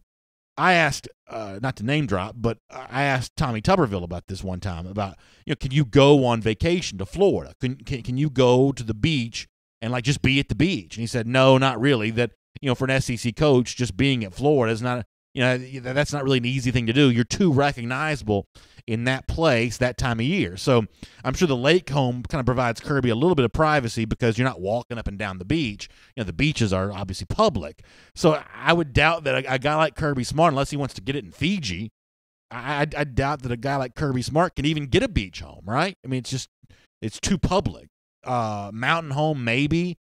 asked, not to name drop, but I asked Tommy Tuberville about this one time about, can you go on vacation to Florida? Can you go to the beach and just be at the beach? And he said, no, not really. That, for an SEC coach, just being at Florida is not, that's not really an easy thing to do. You're too recognizable in that place that time of year. So I'm sure the lake home kind of provides Kirby a little bit of privacy because you're not walking up and down the beach. The beaches are obviously public. So I would doubt that a guy like Kirby Smart, unless he wants to get it in Fiji, I doubt that a guy like Kirby Smart can even get a beach home, right? I mean, it's too public. Mountain home, maybe.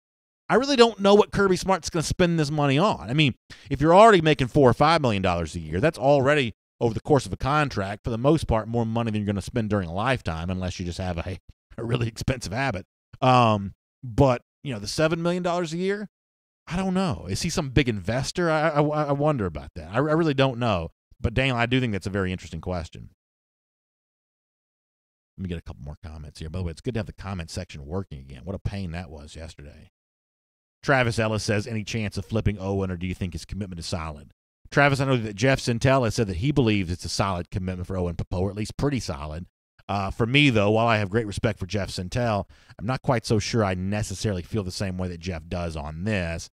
I really don't know what Kirby Smart's going to spend this money on. I mean, if you're already making $4 or $5 million a year, that's already, over the course of a contract, for the most part, more money than you're going to spend during a lifetime, unless you just have a really expensive habit. But, the $7 million a year, I don't know. Is he some big investor? I wonder about that. I really don't know. But, Daniel, I do think that's a very interesting question. Let me get a couple more comments here. By the way, it's good to have the comment section working again. What a pain that was yesterday. Travis Ellis says, any chance of flipping Owen, or do you think his commitment is solid? Travis, I know that Jeff Sintel has said that he believes it's a solid commitment for Owen Popo, or at least pretty solid. For me, though, while I have great respect for Jeff Sintel, I'm not quite so sure I necessarily feel the same way that Jeff does on this.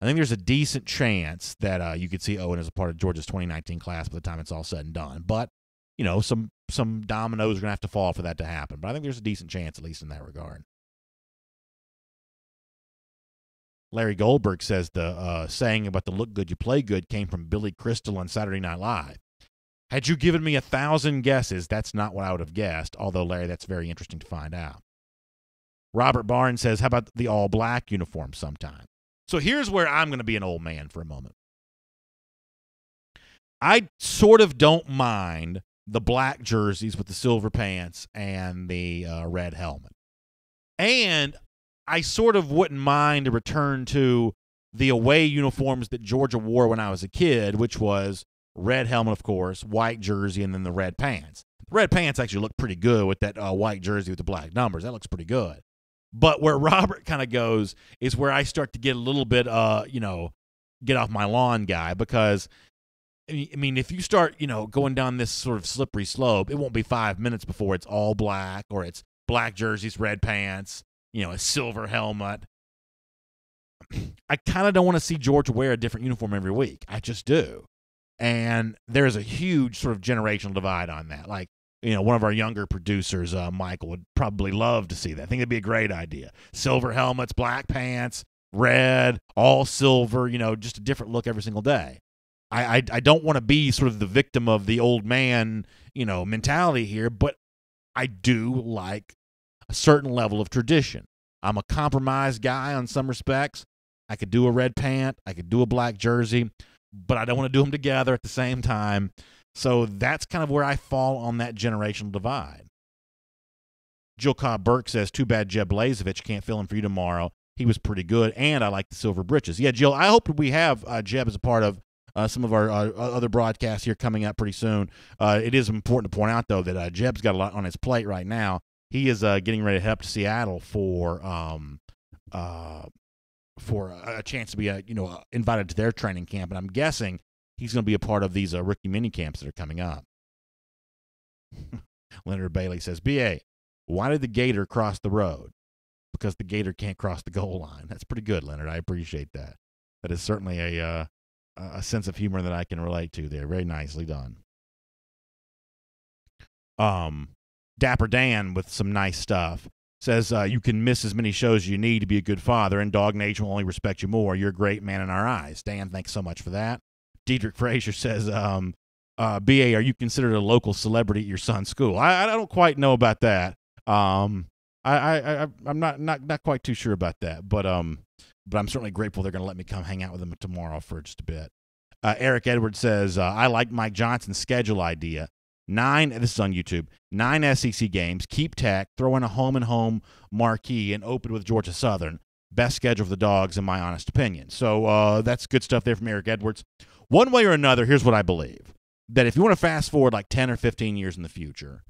I think there's a decent chance that you could see Owen as a part of Georgia's 2019 class by the time it's all said and done. But, some dominoes are going to have to fall for that to happen. But I think there's a decent chance, at least in that regard. Larry Goldberg says the saying about the look good, you play good came from Billy Crystal on Saturday Night Live. Had you given me 1,000 guesses, that's not what I would have guessed, although, Larry, that's very interesting to find out. Robert Barnes says, how about the all-black uniform sometime? So here's where I'm going to be an old man for a moment. I sort of don't mind the black jerseys with the silver pants and the red helmet. And I sort of wouldn't mind a return to the away uniforms that Georgia wore when I was a kid, which was red helmet, of course, white jersey, and then the red pants. The red pants actually look pretty good with that white jersey with the black numbers. That looks pretty good. But where Robert kind of goes is where I start to get a little bit, get off my lawn guy, because, I mean, if you start, going down this sort of slippery slope, it won't be 5 minutes before it's all black, or it's black jerseys, red pants, a silver helmet. I kind of don't want to see Georgia wear a different uniform every week. I just do. And there's a huge sort of generational divide on that. Like, one of our younger producers, Michael, would probably love to see that. I think it'd be a great idea. Silver helmets, black pants, red, all silver, just a different look every single day. I don't want to be sort of the victim of the old man, mentality here, but I do like a certain level of tradition. I'm a compromise guy on some respects. I could do a red pant. I could do a black jersey, but I don't want to do them together at the same time. So that's kind of where I fall on that generational divide. Jill Cobb Burke says, too bad Jeb Blazevich can't fill in for you tomorrow. He was pretty good, and I like the silver britches. Yeah, Jill, I hope we have Jeb as a part of some of our other broadcasts here coming up pretty soon. It is important to point out, though, that Jeb's got a lot on his plate right now. He is getting ready to head up to Seattle for a chance to be invited to their training camp, and I'm guessing he's going to be a part of these rookie mini camps that are coming up. Leonard Bailey says, BA, why did the Gator cross the road? Because the Gator can't cross the goal line. That's pretty good, Leonard. I appreciate that. That is certainly a sense of humor that I can relate to there. Very nicely done. Dapper Dan with some nice stuff says, you can miss as many shows as you need to be a good father, and DawgNation will only respect you more. You're a great man in our eyes. Dan, thanks so much for that. Diedrich Frazier says, BA, are you considered a local celebrity at your son's school? I don't quite know about that. I'm not quite too sure about that, but I'm certainly grateful they're going to let me come hang out with them tomorrow for just a bit. Eric Edwards says, I like Mike Johnson's schedule idea. This is on YouTube, 9 SEC games, keep tech, throw in a home-and-home marquee, and open with Georgia Southern. Best schedule for the Dogs, in my honest opinion. So that's good stuff there from Eric Edwards. One way or another, here's what I believe. That if you want to fast forward like 10 or 15 years in the future,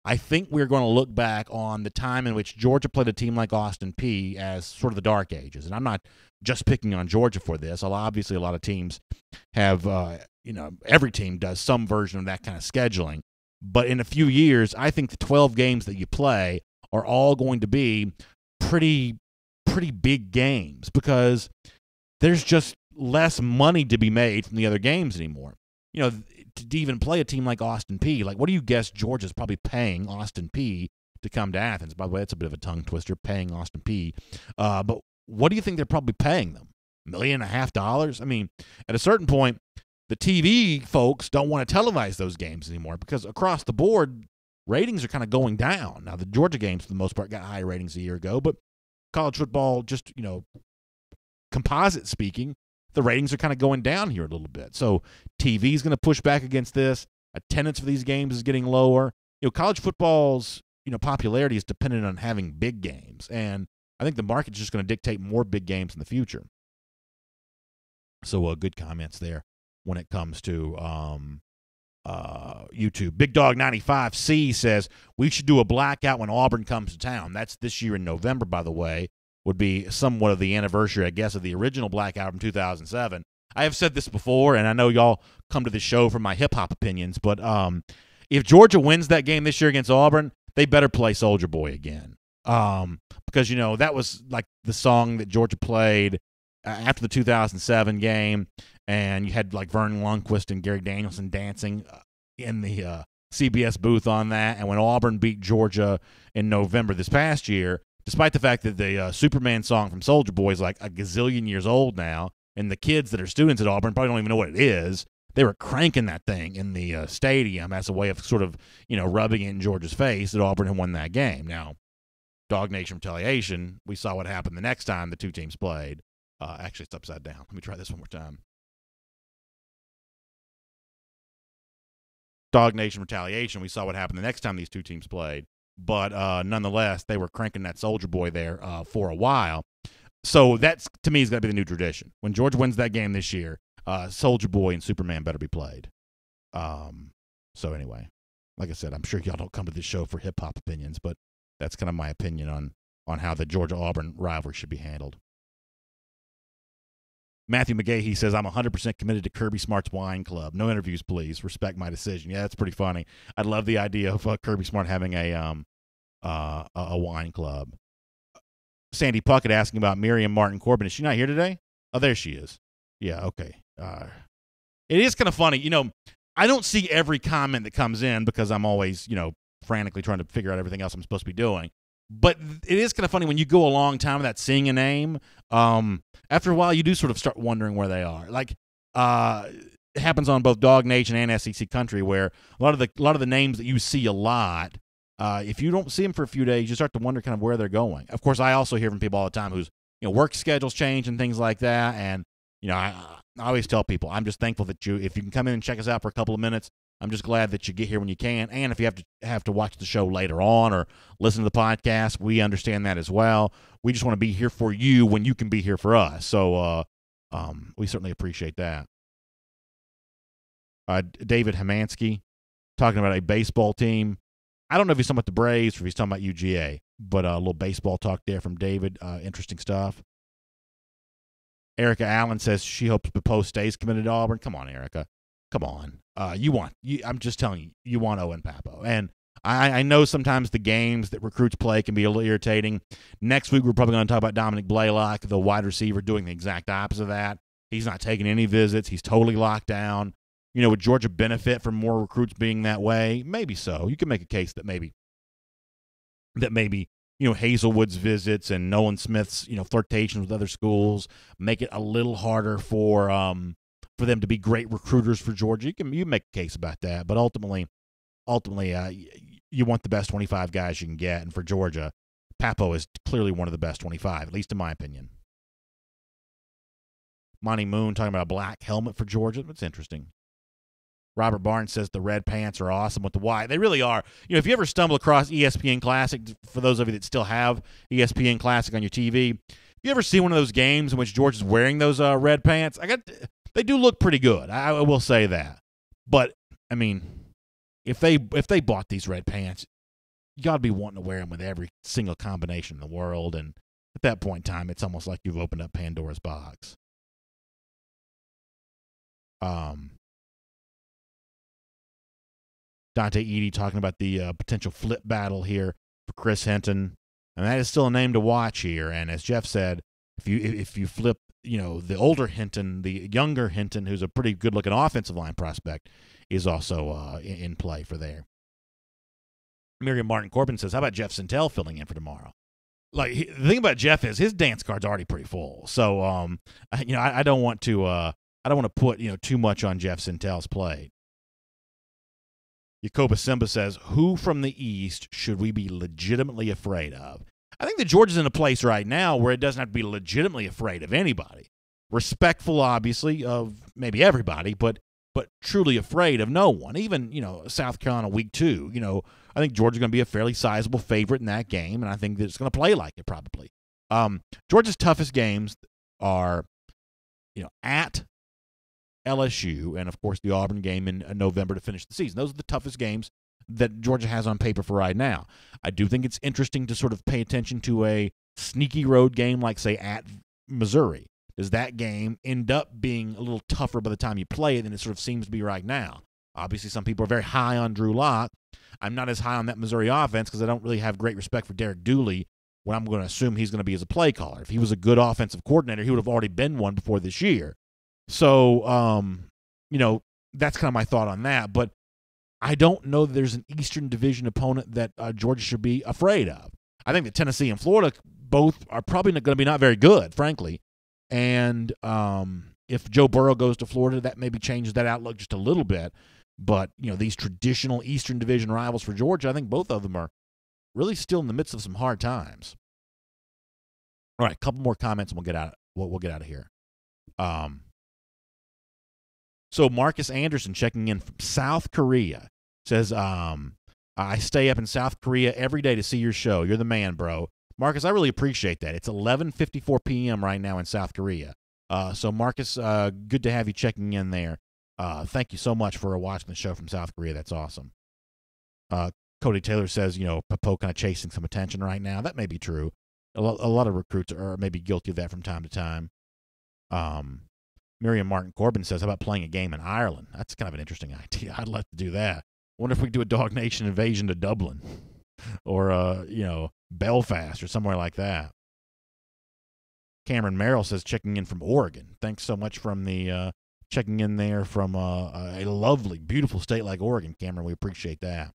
I think we're going to look back on the time in which Georgia played a team like Austin Peay as sort of the dark ages. And I'm not just picking on Georgia for this. Obviously, a lot of teams have, every team does some version of that kind of scheduling. But in a few years, I think the 12 games that you play are all going to be pretty big games, because there's just less money to be made from the other games anymore. To even play a team like Austin Peay, like, what do you guess Georgia's probably paying Austin Peay to come to Athens? By the way, that's a bit of a tongue twister, paying Austin Peay. But what do you think they're probably paying them? $1.5 million? I mean, at a certain point, the TV folks don't want to televise those games anymore, because across the board, ratings are kind of going down. Now, the Georgia games, for the most part, got high ratings a year ago, but college football, just, composite speaking, the ratings are kind of going down here a little bit. So TV is going to push back against this. Attendance for these games is getting lower. College football's, popularity is dependent on having big games, and I think the market's just going to dictate more big games in the future. So good comments there when it comes to YouTube. Big Dog 95C says, we should do a blackout when Auburn comes to town. That's this year in November, by the way. Would be somewhat of the anniversary, I guess, of the original blackout from 2007. I have said this before, and I know y'all come to the show for my hip-hop opinions, but if Georgia wins that game this year against Auburn, they better play Soulja Boy again. Because, that was like the song that Georgia played after the 2007 game, and you had like Vernon Lundquist and Gary Danielson dancing in the CBS booth on that. And when Auburn beat Georgia in November this past year, despite the fact that the Superman song from Soulja Boy is like a gazillion years old now, and the kids that are students at Auburn probably don't even know what it is, they were cranking that thing in the stadium as a way of sort of, rubbing it in Georgia's face that Auburn had won that game. Now, DawgNation retaliation, we saw what happened the next time the two teams played. Actually, it's upside down. Let me try this one more time. DawgNation retaliation. We saw what happened the next time these two teams played. But nonetheless, they were cranking that Soldier Boy there for a while. So that's, to me, is going to be the new tradition. When Georgia wins that game this year, Soldier Boy and Superman better be played. So anyway, like I said, I'm sure y'all don't come to this show for hip-hop opinions, but that's kind of my opinion on how the Georgia-Auburn rivalry should be handled. Matthew McGahee says, I'm 100% committed to Kirby Smart's wine club. No interviews, please. Respect my decision. Yeah, that's pretty funny. I'd love the idea of Kirby Smart having a wine club. Sandy Puckett asking about Miriam Martin Corbin. Is she not here today? Oh, there she is. Yeah, okay. It is kind of funny. You know, I don't see every comment that comes in because I'm always, frantically trying to figure out everything else I'm supposed to be doing. But it is kind of funny when you go a long time without seeing a name. After a while, you do sort of start wondering where they are. Like, it happens on both DawgNation and SEC Country, where a lot of the names that you see a lot, if you don't see them for a few days, you start to wonder kind of where they're going. Of course, I also hear from people all the time whose work schedules change and things like that. And I always tell people, I'm just thankful that if you can come in and check us out for a couple of minutes, I'm just glad that you get here when you can. And if you have to watch the show later on or listen to the podcast, we understand that as well. We just want to be here for you when you can be here for us. So we certainly appreciate that. David Hamansky talking about a baseball team. I don't know if he's talking about the Braves or if he's talking about UGA, but a little baseball talk there from David. Interesting stuff. Erica Allen says she hopes Poe stays committed to Auburn. Come on, Erica. Come on. I'm just telling you, you want Owen Papo. And I know sometimes the games that recruits play can be a little irritating. Next week, we're probably going to talk about Dominic Blaylock, the wide receiver, doing the exact opposite of that. He's not taking any visits. He's totally locked down. Would Georgia benefit from more recruits being that way? Maybe so. You can make a case that maybe Hazelwood's visits and Nolan Smith's, flirtations with other schools make it a little harder for them to be great recruiters for Georgia. You make a case about that, but ultimately, you want the best 25 guys you can get, and for Georgia, Papo is clearly one of the best 25, at least in my opinion. Monty Moon talking about a black helmet for Georgia. That's interesting. Robert Barnes says the red pants are awesome with the white. They really are. If you ever stumble across ESPN Classic, for those of you that still have ESPN Classic on your TV, if you ever see one of those games in which Georgia's wearing those red pants, they do look pretty good. I will say that. But, I mean, if they bought these red pants, you got to be wanting to wear them with every single combination in the world. And at that point in time, it's almost like you've opened up Pandora's box. Dante Edey talking about the potential flip battle here for Chris Hinton. And that is still a name to watch here. And as Jeff said, if you flip, the older Hinton, the younger Hinton, who's a pretty good-looking offensive line prospect, is also in play for there. Miriam Martin Corbin says, how about Jeff Sentell filling in for tomorrow? Like, the thing about Jeff is his dance card's already pretty full. So, I don't want to put, too much on Jeff Sentell's plate. Yacoba Simba says, who from the East should we be legitimately afraid of? I think that Georgia's in a place right now where it doesn't have to be legitimately afraid of anybody. Respectful, obviously, of maybe everybody, but truly afraid of no one. Even, South Carolina week 2, I think Georgia's going to be a fairly sizable favorite in that game, and I think that it's going to play like it probably. Georgia's toughest games are, at LSU, and of course the Auburn game in November to finish the season. Those are the toughest games that Georgia has on paper for right now. I do think it's interesting to sort of pay attention to a sneaky road game like, say, at Missouri. Does that game end up being a little tougher by the time you play it than it sort of seems to be right now? Obviously, some people are very high on Drew Lock. I'm not as high on that Missouri offense because I don't really have great respect for Derek Dooley when I'm going to assume he's going to be as a play caller. If he was a good offensive coordinator, he would have already been one before this year. So, that's kind of my thought on that. But I don't know that there's an Eastern Division opponent that Georgia should be afraid of. I think that Tennessee and Florida both are probably going to be not very good, frankly. And if Joe Burrow goes to Florida, that maybe changes that outlook just a little bit. But, these traditional Eastern Division rivals for Georgia, I think both of them are really still in the midst of some hard times. All right, a couple more comments and we'll get out of here. So Marcus Anderson checking in from South Korea. Says, I stay up in South Korea every day to see your show. You're the man, bro. Marcus, I really appreciate that. It's 11:54 p.m. right now in South Korea. So, Marcus, good to have you checking in there. Thank you so much for watching the show from South Korea. That's awesome. Cody Taylor says, Popo kind of chasing some attention right now. That may be true. A lot of recruits are maybe guilty of that from time to time. Miriam Martin Corbin says, how about playing a game in Ireland? That's kind of an interesting idea. I'd like to do that. Wonder if we could do a DawgNation invasion to Dublin or, Belfast or somewhere like that. Cameron Merrill says, checking in from Oregon. Thanks so much from the checking in there from a lovely, beautiful state like Oregon, Cameron. We appreciate that.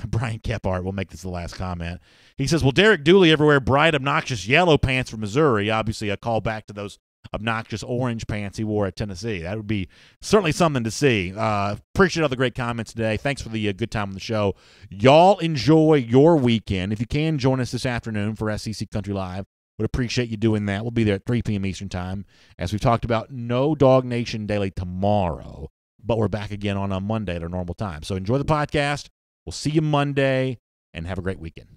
Brian Kephart will make this the last comment. He says, will Derek Dooley ever wear bright, obnoxious yellow pants from Missouri? Obviously, a call back to those obnoxious orange pants he wore at Tennessee. That would be certainly something to see. Appreciate all the great comments today. Thanks for the good time on the show. Y'all enjoy your weekend. If you can, join us this afternoon for SEC Country Live. Would appreciate you doing that. We'll be there at 3 p.m. Eastern Time. As we've talked about, no DawgNation Daily tomorrow, but we're back again on a Monday at our normal time. So enjoy the podcast. We'll see you Monday, and have a great weekend.